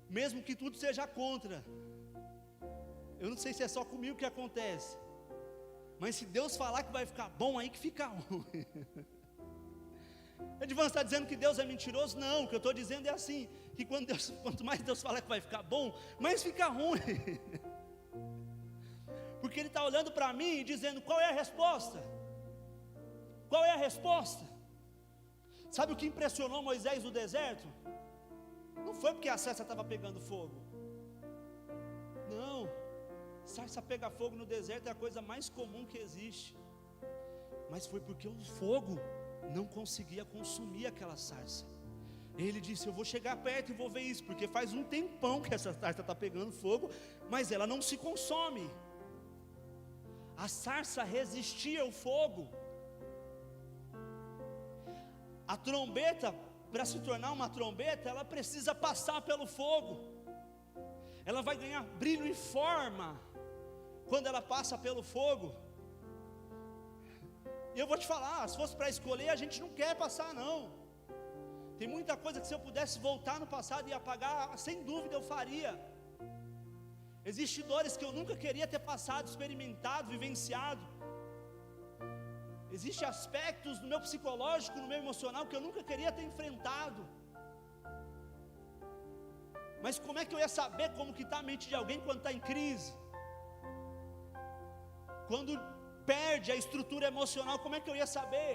mesmo que tudo seja contra. Eu não sei se é só comigo que acontece, mas se Deus falar que vai ficar bom, aí que fica ruim. Edivan, você está dizendo que Deus é mentiroso? Não, o que eu estou dizendo é assim, que quanto mais Deus falar que vai ficar bom, mais fica ruim. Porque Ele está olhando para mim e dizendo: qual é a resposta? Qual é a resposta? Sabe o que impressionou Moisés no deserto? Não foi porque a sarça estava pegando fogo. Não, sarça pegar fogo no deserto é a coisa mais comum que existe. Mas foi porque o fogo não conseguia consumir aquela sarça. Ele disse: eu vou chegar perto e vou ver isso, porque faz um tempão que essa sarça está pegando fogo, mas ela não se consome. A sarça resistia ao fogo. A trombeta, para se tornar uma trombeta, ela precisa passar pelo fogo. Ela vai ganhar brilho e forma quando ela passa pelo fogo. E eu vou te falar, se fosse para escolher, a gente não quer passar não. Tem muita coisa que se eu pudesse voltar no passado e apagar, sem dúvida eu faria. Existem dores que eu nunca queria ter passado, experimentado, vivenciado. Existem aspectos no meu psicológico, no meu emocional, que eu nunca queria ter enfrentado. Mas como é que eu ia saber como que está a mente de alguém quando está em crise? Quando perde a estrutura emocional, como é que eu ia saber?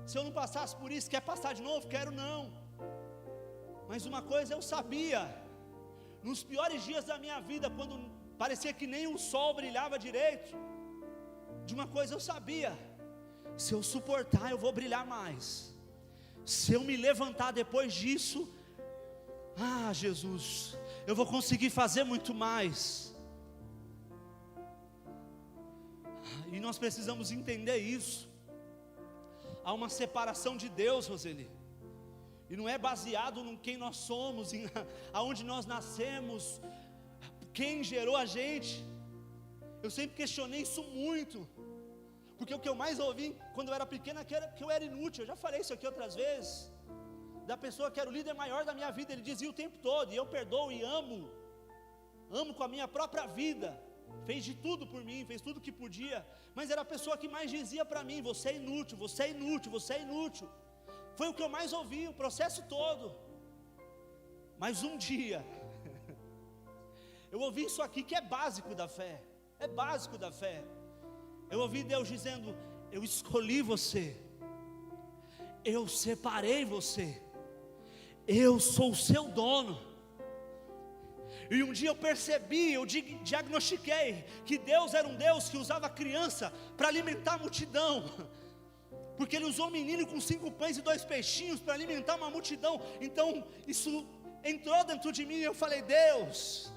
Se eu não passasse por isso, quer passar de novo? Quero não. Mas uma coisa eu sabia: nos piores dias da minha vida, quando parecia que nem o sol brilhava direito, de uma coisa eu sabia: se eu suportar, eu vou brilhar mais. Se eu me levantar depois disso, Jesus, eu vou conseguir fazer muito mais. E nós precisamos entender isso. Há uma separação de Deus, Roseli, e não é baseado em quem nós somos, em aonde nós nascemos, quem gerou a gente. Eu sempre questionei isso muito, porque o que eu mais ouvi quando eu era pequena, que eu era inútil. Eu já falei isso aqui outras vezes, da pessoa que era o líder maior da minha vida. Ele dizia o tempo todo: e eu perdoo e amo com a minha própria vida. fez de tudo por mim, fez tudo que podia, mas era a pessoa que mais dizia para mim: você é inútil, você é inútil, você é inútil. Foi o que eu mais ouvi o processo todo. Mas um dia eu ouvi isso aqui que é básico da fé, é básico da fé. Eu ouvi Deus dizendo: eu escolhi você, eu separei você, eu sou o seu dono. E um dia eu percebi, eu diagnostiquei que Deus era um Deus que usava criança para alimentar a multidão, porque Ele usou um menino com 5 pães e 2 peixinhos para alimentar uma multidão. Então isso entrou dentro de mim e eu falei: Deus,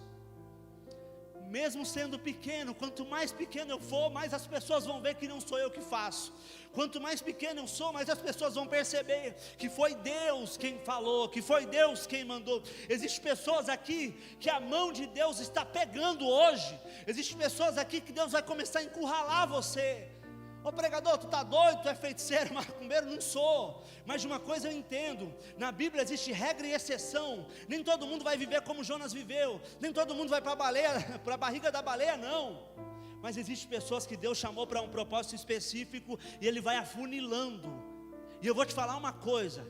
mesmo sendo pequeno, quanto mais pequeno eu for, mais as pessoas vão ver que não sou eu que faço. Quanto mais pequeno eu sou, mais as pessoas vão perceber que foi Deus quem falou, que foi Deus quem mandou. Existem pessoas aqui que a mão de Deus está pegando hoje. Existem pessoas aqui que Deus vai começar a encurralar você. Ô pregador, tu está doido, tu é feiticeiro, macumbeiro? Não sou. Mas de uma coisa eu entendo: na Bíblia existe regra e exceção. Nem todo mundo vai viver como Jonas viveu, nem todo mundo vai para a baleia, para a barriga da baleia, não. Mas existem pessoas que Deus chamou para um propósito específico, e Ele vai afunilando. E eu vou te falar uma coisa: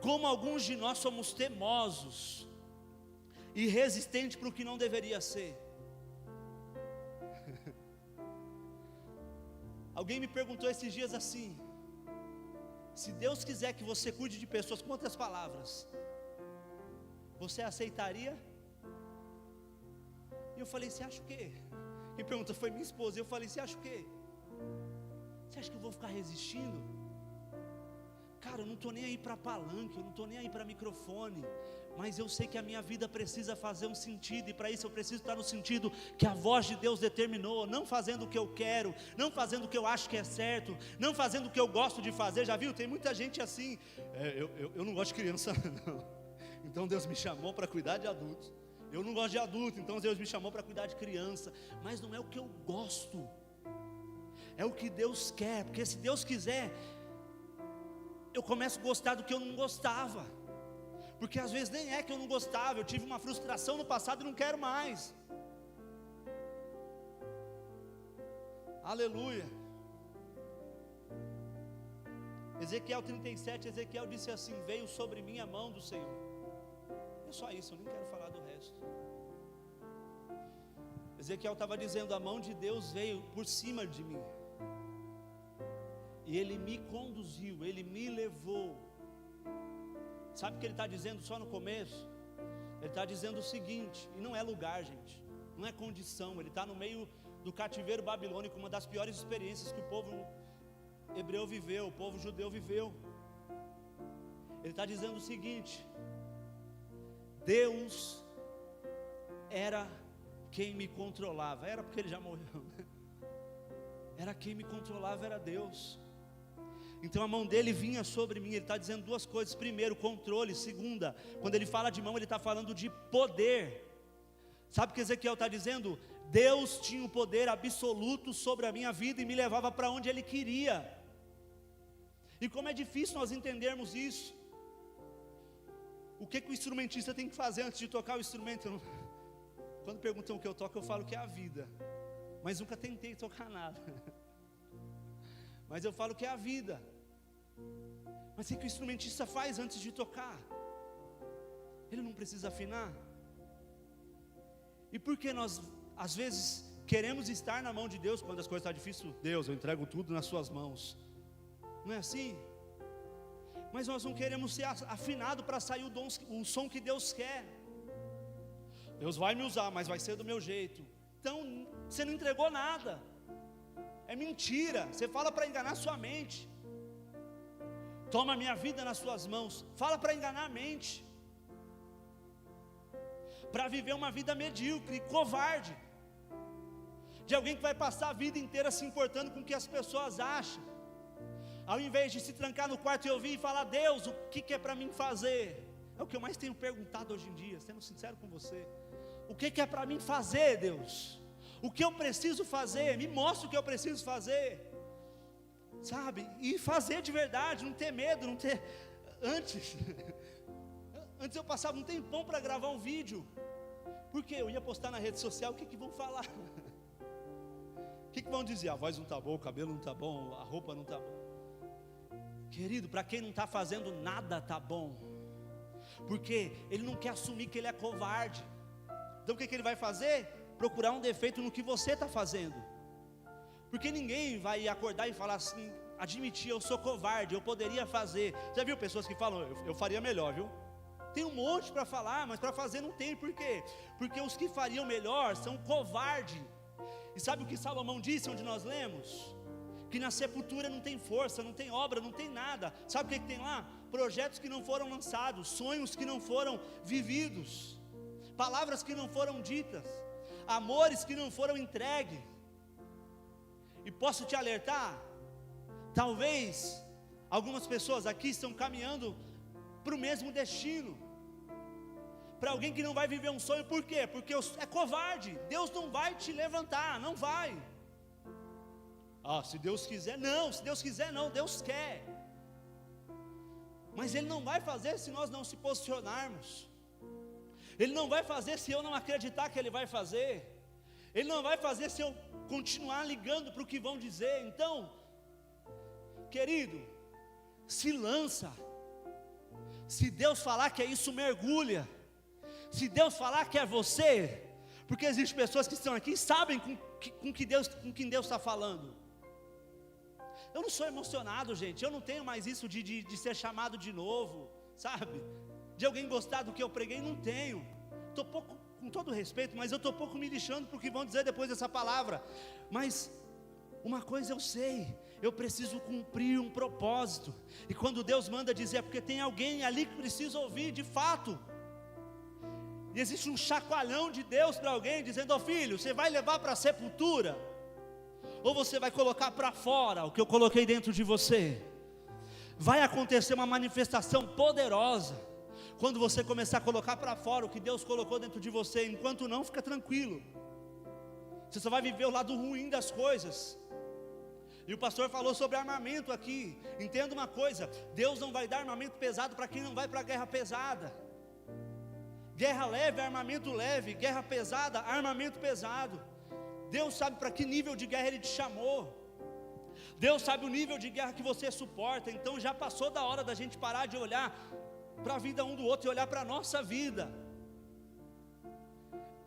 como alguns de nós somos teimosos e resistentes para o que não deveria ser. Alguém me perguntou esses dias assim: se Deus quiser que você cuide de pessoas, com outras palavras, você aceitaria? E eu falei: você acha o quê? Quem perguntou foi minha esposa. E eu falei: você acha o quê? Você acha que eu vou ficar resistindo? Cara, eu não estou nem aí para palanque, eu não estou nem aí para microfone, mas eu sei que a minha vida precisa fazer um sentido, e para isso eu preciso estar no sentido que a voz de Deus determinou, não fazendo o que eu quero, não fazendo o que eu acho que é certo, não fazendo o que eu gosto de fazer. Já viu? Tem muita gente assim: eu não gosto de criança não, então Deus me chamou para cuidar de adultos. Eu não gosto de adulto, então Deus me chamou para cuidar de criança. Mas não é o que eu gosto, é o que Deus quer, porque se Deus quiser, eu começo a gostar do que eu não gostava. Porque às vezes nem é que eu não gostava, eu tive uma frustração no passado e não quero mais. Aleluia. Ezequiel 37, Ezequiel disse assim: veio sobre mim a mão do Senhor. É só isso, eu nem quero falar do resto. Ezequiel estava dizendo: a mão de Deus veio por cima de mim, e Ele me conduziu, Ele me levou. Sabe o que Ele está dizendo só no começo? Ele está dizendo o seguinte, e não é lugar, gente, não é condição. Ele está no meio do cativeiro babilônico, uma das piores experiências que o povo hebreu viveu, o povo judeu viveu. Ele está dizendo o seguinte: Deus era quem me controlava. Era porque Ele já morreu, né? Era quem me controlava, era Deus. Então a mão dele vinha sobre mim. Ele está dizendo duas coisas: primeiro, controle. Segunda, quando ele fala de mão, ele está falando de poder. Sabe o que Ezequiel está dizendo? Deus tinha o poder absoluto sobre a minha vida e me levava para onde Ele queria. E como é difícil nós entendermos isso. O que o instrumentista tem que fazer antes de tocar o instrumento? Quando perguntam o que eu toco, eu falo que é a vida, mas nunca tentei tocar nada. Mas eu falo que é a vida. Mas o que o instrumentista faz antes de tocar? Ele não precisa afinar. E por que nós, às vezes, queremos estar na mão de Deus quando as coisas estão difíceis? Deus, eu entrego tudo nas suas mãos. Não é assim? Mas nós não queremos ser afinados para sair o som que Deus quer. Deus vai me usar, mas vai ser do meu jeito. Então, você não entregou nada. É mentira, você fala para enganar sua mente. Toma a minha vida nas suas mãos. Fala para enganar a mente, para viver uma vida medíocre, covarde, de alguém que vai passar a vida inteira se importando com o que as pessoas acham, ao invés de se trancar no quarto e ouvir e falar: Deus, o que é para mim fazer? É o que eu mais tenho perguntado hoje em dia, sendo sincero com você. O que é para mim fazer, Deus? O que eu preciso fazer? Me mostra o que eu preciso fazer, sabe? E fazer de verdade, não ter medo, não ter... Antes eu passava um tempão para gravar um vídeo, Porque eu ia postar na rede social, o que vão falar? O que vão dizer? A voz não está boa, o cabelo não está bom, a roupa não está boa. Querido, para quem não está fazendo nada está bom, porque ele não quer assumir que ele é covarde. Então o que ele vai fazer? Procurar um defeito no que você está fazendo. Porque ninguém vai acordar e falar assim, admitir, eu sou covarde, eu poderia fazer. Já viu pessoas que falam, eu faria melhor, viu? Tem um monte para falar, mas para fazer não tem. Por quê? Porque os que fariam melhor são covardes. E sabe o que Salomão disse, onde nós lemos? Que na sepultura não tem força, não tem obra, não tem nada. Sabe o que tem lá? Projetos que não foram lançados, sonhos que não foram vividos, palavras que não foram ditas, amores que não foram entregues. E posso te alertar? Talvez algumas pessoas aqui estão caminhando para o mesmo destino, para alguém que não vai viver um sonho. Por quê? Porque é covarde. Deus não vai te levantar, não vai. Se Deus quiser, não. Se Deus quiser, não. Deus quer, mas Ele não vai fazer se nós não se posicionarmos. Ele não vai fazer se eu não acreditar que Ele vai fazer. Ele não vai fazer se eu continuar ligando para o que vão dizer. Então, querido, se lança. Se Deus falar que é isso, mergulha. Se Deus falar que é você, porque existem pessoas que estão aqui e sabem com quem Deus está falando. Eu não sou emocionado, gente. Eu não tenho mais isso de ser chamado de novo, sabe? De alguém gostar do que eu preguei, não tenho. Estou pouco, com todo respeito, mas eu estou pouco me lixando para o que vão dizer depois dessa palavra. Mas uma coisa eu sei, eu preciso cumprir um propósito. E quando Deus manda dizer, é porque tem alguém ali que precisa ouvir de fato. E existe um chacoalhão de Deus para alguém, dizendo, filho, você vai levar para a sepultura? Ou você vai colocar para fora o que eu coloquei dentro de você? Vai acontecer uma manifestação poderosa, quando você começar a colocar para fora o que Deus colocou dentro de você. Enquanto não, fica tranquilo. Você só vai viver o lado ruim das coisas. E o pastor falou sobre armamento aqui. Entenda uma coisa, Deus não vai dar armamento pesado para quem não vai para a guerra pesada. Guerra leve, armamento leve. Guerra pesada, armamento pesado. Deus sabe para que nível de guerra Ele te chamou. Deus sabe o nível de guerra que você suporta. Então já passou da hora da gente parar de olhar para a vida um do outro e olhar para a nossa vida.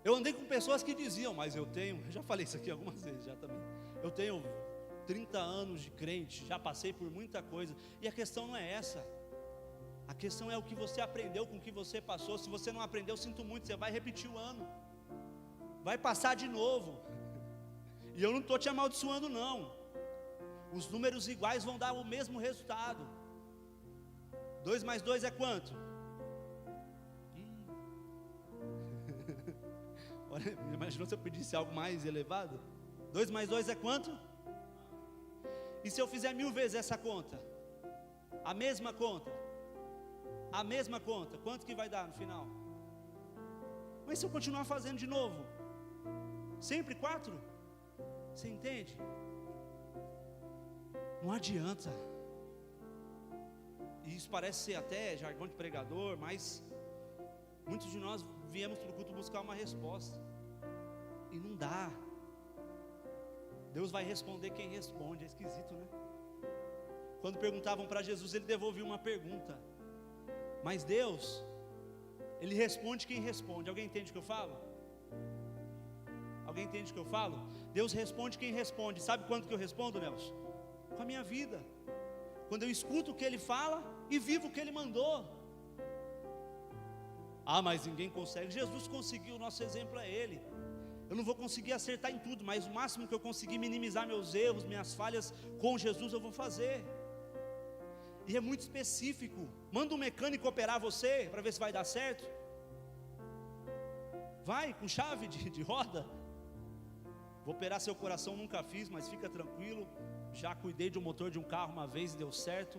Eu andei com pessoas que diziam, mas eu já falei isso aqui algumas vezes já também, eu tenho 30 anos de crente, já passei por muita coisa. E a questão não é essa. A questão é o que você aprendeu com o que você passou. Se você não aprendeu, sinto muito, você vai repetir o ano, vai passar de novo. E eu não estou te amaldiçoando não. Os números iguais vão dar o mesmo resultado. 2 mais 2 é quanto? Olha, imaginou se eu pedisse algo mais elevado? 2 mais 2 é quanto? E se eu fizer 1000 vezes essa conta? A mesma conta? A mesma conta, quanto que vai dar no final? Mas se eu continuar fazendo de novo, sempre 4? Você entende? Não adianta. E isso parece ser até jargão de pregador, mas muitos de nós viemos para o culto buscar uma resposta, e não dá. Deus vai responder quem responde. É esquisito, né? Quando perguntavam para Jesus, Ele devolvia uma pergunta. Mas Deus, Ele responde quem responde. Alguém entende o que eu falo? Alguém entende o que eu falo? Deus responde quem responde. Sabe quanto que eu respondo, Nelson? Com a minha vida. Quando eu escuto o que Ele fala e vivo o que Ele mandou. Mas ninguém consegue. Jesus conseguiu, o nosso exemplo é Ele. Eu não vou conseguir acertar em tudo, mas o máximo que eu conseguir minimizar meus erros, minhas falhas com Jesus, eu vou fazer. E é muito específico. Manda um mecânico operar você, para ver se vai dar certo. Vai, com chave de roda. Vou operar seu coração, nunca fiz, mas fica tranquilo. Já cuidei de um motor de um carro uma vez e deu certo.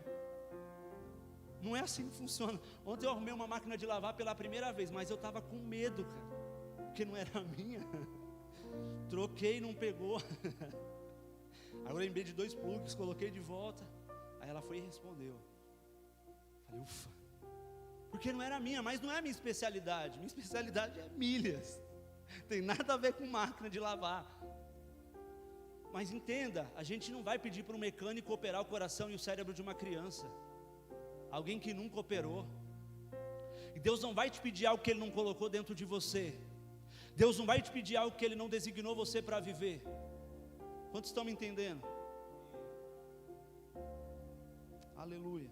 Não é assim que funciona. Ontem eu arrumei uma máquina de lavar pela primeira vez, mas eu estava com medo, cara, porque não era a minha. Troquei, não pegou. Agora eu lembrei de 2 plugs, coloquei de volta. Aí ela foi e respondeu. Falei, ufa. Porque não era a minha, mas não é a minha especialidade. Minha especialidade é milhas. Tem nada a ver com máquina de lavar. Mas entenda, a gente não vai pedir para um mecânico operar o coração e o cérebro de uma criança, alguém que nunca operou. E Deus não vai te pedir algo que Ele não colocou dentro de você. Deus não vai te pedir algo que Ele não designou você para viver. Quantos estão me entendendo? Aleluia.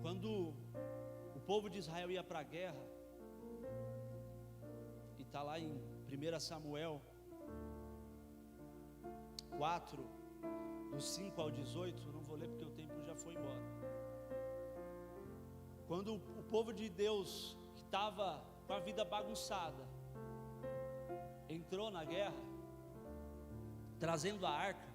Quando o povo de Israel ia para a guerra, e está lá em 1 Samuel 4, do 5 ao 18, eu não vou ler porque o tempo já foi embora. Quando o povo de Deus, que estava com a vida bagunçada, entrou na guerra, trazendo a arca,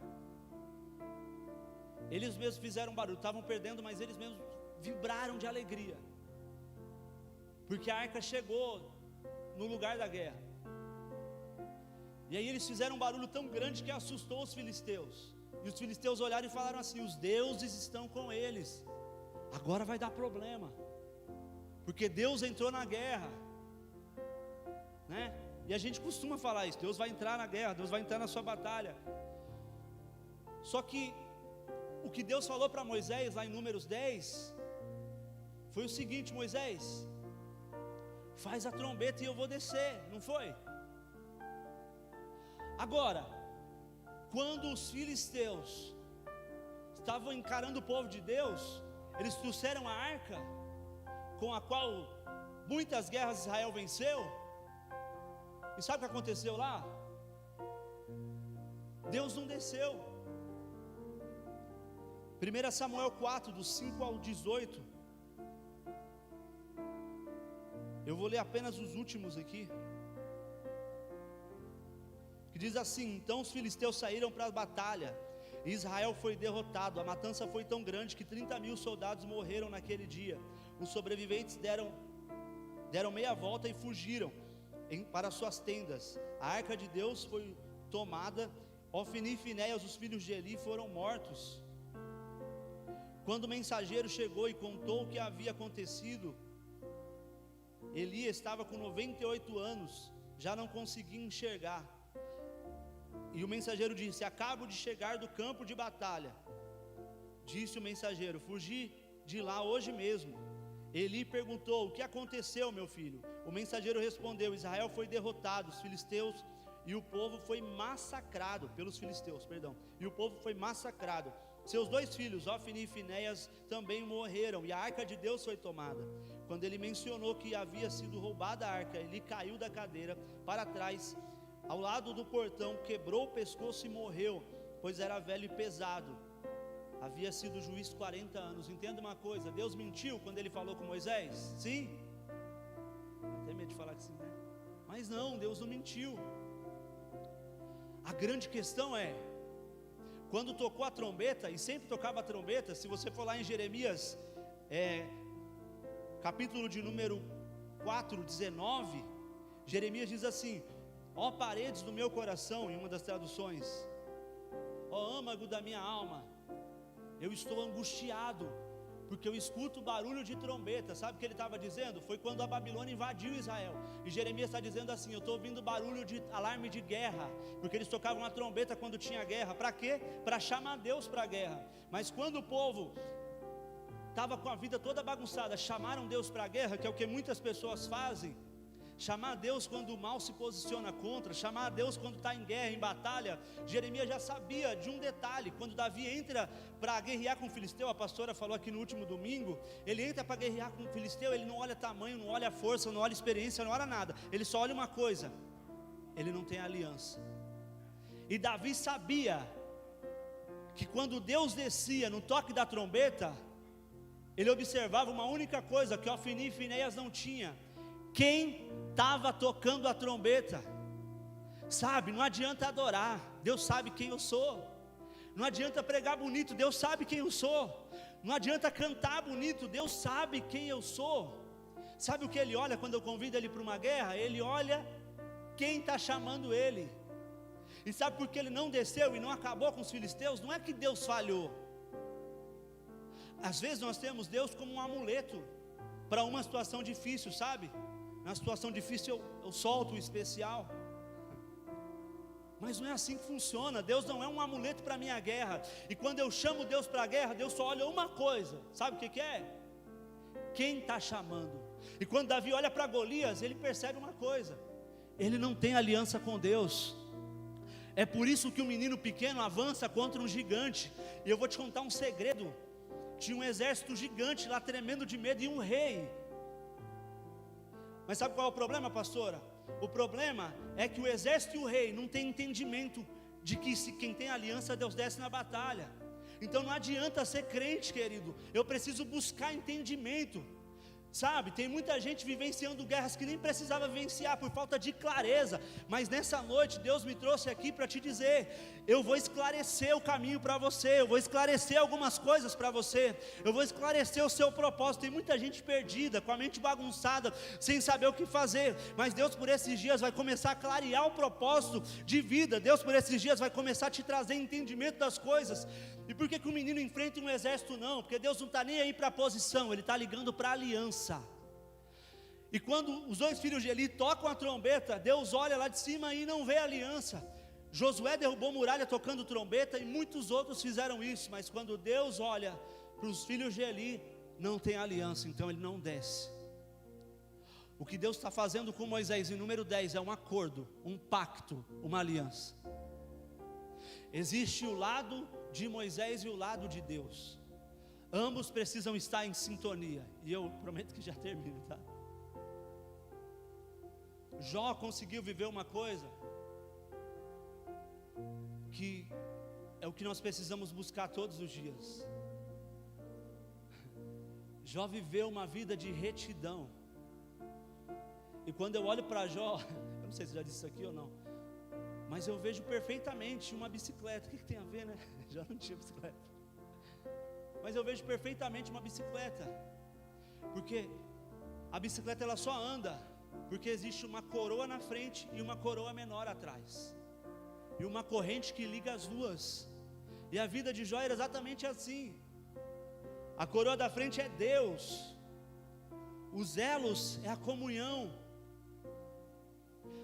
eles mesmos fizeram barulho, estavam perdendo, mas eles mesmos vibraram de alegria, porque a arca chegou no lugar da guerra. E aí eles fizeram um barulho tão grande que assustou os filisteus, e os filisteus olharam e falaram assim: os deuses estão com eles, agora vai dar problema, porque Deus entrou na guerra, né? E a gente costuma falar isso: Deus vai entrar na guerra, Deus vai entrar na sua batalha. Só que o que Deus falou para Moisés lá em Números 10 foi o seguinte: Moisés, faz a trombeta e eu vou descer, não foi? Agora, quando os filisteus estavam encarando o povo de Deus, eles trouxeram a arca, com a qual muitas guerras Israel venceu, e sabe o que aconteceu lá? Deus não desceu. 1 Samuel 4, do 5 ao 18, eu vou ler apenas os últimos aqui, que diz assim: então os filisteus saíram para a batalha, e Israel foi derrotado. A matança foi tão grande que 30.000 soldados morreram naquele dia. Os sobreviventes deram meia volta e fugiram para suas tendas. A arca de Deus foi tomada. Ofni e Finéias, os filhos de Eli, foram mortos. Quando o mensageiro chegou e contou o que havia acontecido, Eli estava com 98 anos, já não conseguia enxergar. E o mensageiro disse: acabo de chegar do campo de batalha. Disse o mensageiro: fugi de lá hoje mesmo. Eli perguntou: o que aconteceu, meu filho? O mensageiro respondeu: Israel foi derrotado, os filisteus, e o povo foi massacrado, pelos filisteus, perdão, e o povo foi massacrado. Seus 2 filhos, Ofni e Finéias, também morreram, e a arca de Deus foi tomada. Quando ele mencionou que havia sido roubada a arca, ele caiu da cadeira para trás, ao lado do portão, quebrou o pescoço e morreu, pois era velho e pesado. Havia sido juiz 40 anos. Entenda uma coisa: Deus mentiu quando Ele falou com Moisés? Sim? Até medo de falar que sim, né? Mas não, Deus não mentiu. A grande questão é, quando tocou a trombeta, e sempre tocava a trombeta, se você for lá em Jeremias, capítulo de número 4, 19, Jeremias diz assim: ó paredes do meu coração, em uma das traduções, ó âmago da minha alma, eu estou angustiado, porque eu escuto barulho de trombeta. Sabe o que ele estava dizendo? Foi quando a Babilônia invadiu Israel, e Jeremias está dizendo assim: eu estou ouvindo barulho de alarme de guerra, porque eles tocavam a trombeta quando tinha guerra. Para quê? Para chamar Deus para a guerra. Mas quando o povo estava com a vida toda bagunçada, chamaram Deus para a guerra, que é o que muitas pessoas fazem. Chamar a Deus quando o mal se posiciona contra, chamar a Deus quando está em guerra, em batalha. Jeremias já sabia de um detalhe: quando Davi entra para guerrear com o filisteu, a pastora falou aqui no último domingo, ele entra para guerrear com o filisteu, ele não olha tamanho, não olha força, não olha experiência, não olha nada, ele só olha uma coisa: ele não tem aliança. E Davi sabia que quando Deus descia no toque da trombeta, ele observava uma única coisa que Ofni e Finéias não tinha: quem estava tocando a trombeta. Sabe, não adianta adorar, Deus sabe quem eu sou. Não adianta pregar bonito, Deus sabe quem eu sou. Não adianta cantar bonito, Deus sabe quem eu sou. Sabe o que Ele olha quando eu convido Ele para uma guerra? Ele olha quem está chamando Ele. E sabe por que Ele não desceu e não acabou com os filisteus? Não é que Deus falhou, Às vezes nós temos Deus como um amuleto para uma situação difícil, sabe? Na situação difícil eu solto o especial. Mas não é assim que funciona. Deus não é um amuleto para a minha guerra. E quando eu chamo Deus para a guerra, Deus só olha uma coisa. Sabe o que é? Quem está chamando? E quando Davi olha para Golias, ele percebe uma coisa: ele não tem aliança com Deus. É por isso que um menino pequeno avança contra um gigante. E eu vou te contar um segredo. Tinha um exército gigante lá tremendo de medo e um rei. Mas sabe qual é o problema, pastora? O problema é que o exército e o rei não têm entendimento de que se quem tem aliança, Deus desce na batalha. Então não adianta ser crente, querido. Eu preciso buscar entendimento. Sabe, tem muita gente vivenciando guerras que nem precisava vivenciar por falta de clareza. Mas nessa noite Deus me trouxe aqui para te dizer: eu vou esclarecer o caminho para você, eu vou esclarecer algumas coisas para você, eu vou esclarecer o seu propósito. Tem muita gente perdida, com a mente bagunçada, sem saber o que fazer. Mas Deus por esses dias vai começar a clarear o propósito de vida. Deus por esses dias vai começar a te trazer entendimento das coisas. E por que que o menino enfrenta um exército? Não, porque Deus não está nem aí para a posição, Ele está ligando para a aliança. E quando os dois filhos de Eli tocam a trombeta, Deus olha lá de cima e não vê a aliança. Josué derrubou muralha tocando trombeta, e muitos outros fizeram isso. Mas quando Deus olha para os filhos de Eli, não tem aliança, então ele não desce. O que Deus está fazendo com Moisés em número 10 é um acordo, um pacto, uma aliança. Existe o lado de Moisés e o lado de Deus. Ambos precisam estar em sintonia. E eu prometo que já termino, tá? Jó conseguiu viver uma coisa que é o que nós precisamos buscar todos os dias. Jó viveu uma vida de retidão. E quando eu olho para Jó, eu não sei se já disse isso aqui ou não, mas eu vejo perfeitamente uma bicicleta. O que tem a ver, né? Já não tinha bicicleta. Mas eu vejo perfeitamente uma bicicleta. Porque a bicicleta ela só anda porque existe uma coroa na frente e uma coroa menor atrás. E uma corrente que liga as duas. E a vida de Jó era exatamente assim. A coroa da frente é Deus. Os elos é a comunhão.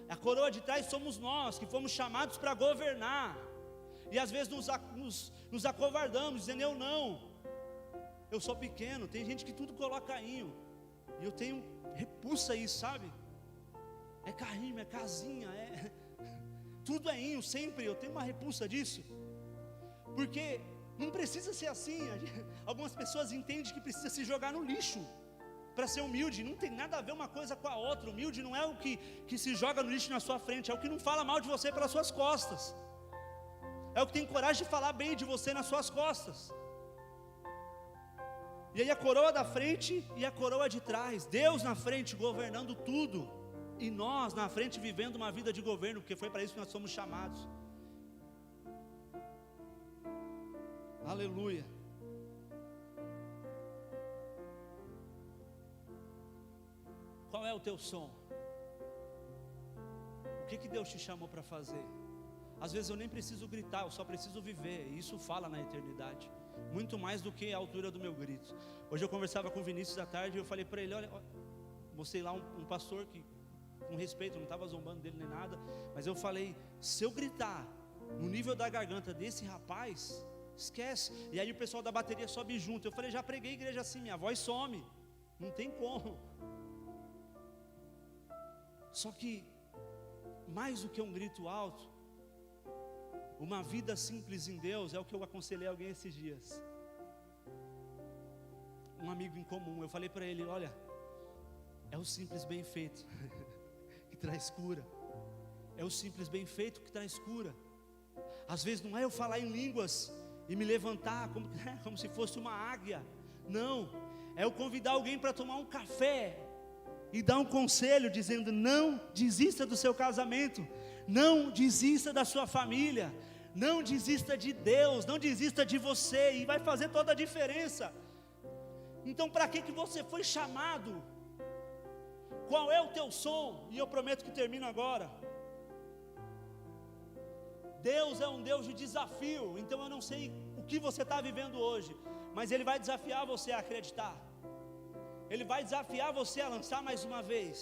A coroa de trás somos nós, que fomos chamados para governar. E às vezes nos acovardamos, dizendo: eu não, eu sou pequeno. Tem gente que tudo coloca carrinho, e eu tenho repulsa isso, sabe? É carrinho, é casinha, tudo é inho, sempre. Eu tenho uma repulsa disso, porque não precisa ser assim. Algumas pessoas entendem que precisa se jogar no lixo para ser humilde. Não tem nada a ver uma coisa com a outra. Humilde não é o que se joga no lixo na sua frente, é o que não fala mal de você pelas suas costas, é o que tem coragem de falar bem de você nas suas costas. E aí a coroa da frente e a coroa de trás, Deus na frente governando tudo, e nós na frente vivendo uma vida de governo, porque foi para isso que nós somos chamados. Aleluia. Qual é o teu som? O que Deus te chamou para fazer? Às vezes eu nem preciso gritar, eu só preciso viver. E isso fala na eternidade, muito mais do que a altura do meu grito. Hoje eu conversava com o Vinícius à tarde, e eu falei para ele: olha, mostrei lá um pastor que, com respeito, não estava zombando dele nem nada, mas eu falei: se eu gritar no nível da garganta desse rapaz, esquece. E aí o pessoal da bateria sobe junto. Eu falei: já preguei a igreja assim, minha voz some, não tem como. Só que mais do que um grito alto, uma vida simples em Deus, é o que eu aconselhei alguém esses dias. Um amigo em comum, eu falei para ele: olha, é o simples bem feito que traz cura. É o simples bem feito que traz cura. Às vezes não é eu falar em línguas e me levantar como se fosse uma águia. Não, é eu convidar alguém para tomar um café e dar um conselho dizendo: não desista do seu casamento, não desista da sua família, não desista de Deus, não desista de você, e vai fazer toda a diferença. Então para que você foi chamado? Qual é o teu som? E eu prometo que termino agora. Deus é um Deus de desafio. Então eu não sei o que você está vivendo hoje, mas Ele vai desafiar você a acreditar. Ele vai desafiar você a lançar mais uma vez.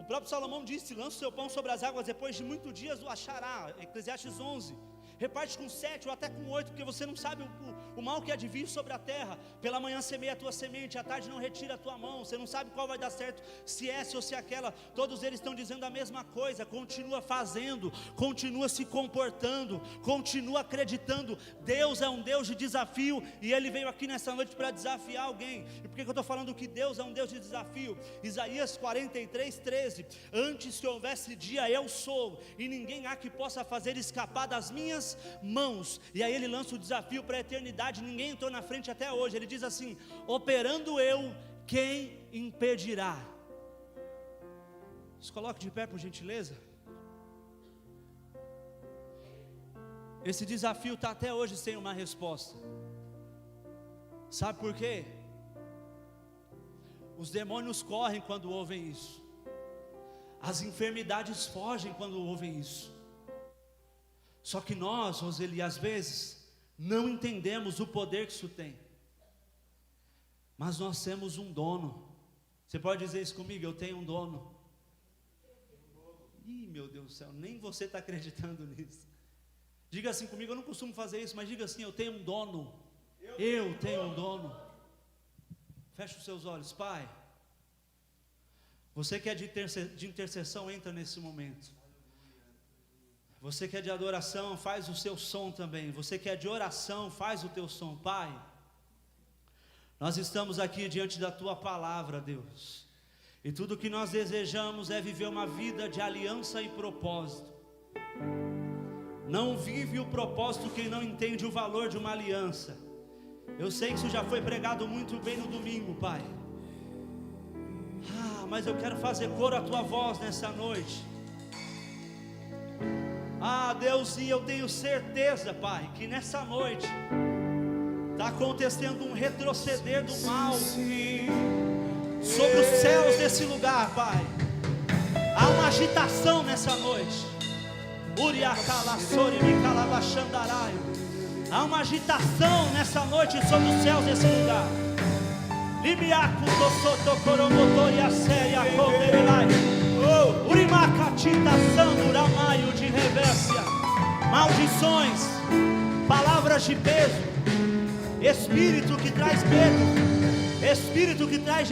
O próprio Salomão disse: lança o seu pão sobre as águas, depois de muitos dias o achará. Eclesiastes 11. Reparte com 7 ou até com 8, porque você não sabe o mal que há de vir sobre a terra. Pela manhã semeia a tua semente, à tarde não retira a tua mão. Você não sabe qual vai dar certo, se essa ou se aquela. Todos eles estão dizendo a mesma coisa. Continua fazendo, continua se comportando, continua acreditando. Deus é um Deus de desafio, e Ele veio aqui nessa noite para desafiar alguém. E por que eu estou falando que Deus é um Deus de desafio? Isaías 43:13. Antes que houvesse dia, eu sou, e ninguém há que possa fazer escapar das minhas mãos. E aí Ele lança o desafio para a eternidade. Ninguém entrou na frente até hoje. Ele diz assim: operando eu, quem impedirá? Se coloque de pé, por gentileza. Esse desafio está até hoje sem uma resposta. Sabe por quê? Os demônios correm quando ouvem isso. As enfermidades fogem quando ouvem isso. Só que nós, Roseli, às vezes não entendemos o poder que isso tem. Mas nós temos um dono. Você pode dizer isso comigo? Eu tenho um dono. Ih, meu Deus do céu, nem você está acreditando nisso. Diga assim comigo: eu não costumo fazer isso, mas diga assim: eu tenho um dono. Eu tenho um dono. Feche os seus olhos. Pai, você que é de intercessão, entra nesse momento. Você que é de adoração, faz o seu som também. Você que é de oração, faz o teu som. Pai, nós estamos aqui diante da Tua palavra, Deus, e tudo que nós desejamos é viver uma vida de aliança e propósito. Não vive o propósito quem não entende o valor de uma aliança. Eu sei que isso já foi pregado muito bem no domingo, Pai. Mas eu quero fazer coro à Tua voz nessa noite. Deus, e eu tenho certeza, Pai, que nessa noite está acontecendo um retroceder do mal sobre os céus desse lugar, Pai. Há uma agitação nessa noite. Há uma agitação nessa noite sobre os céus desse lugar. De revérsia, maldições, palavras de peso, espírito que traz medo, espírito que traz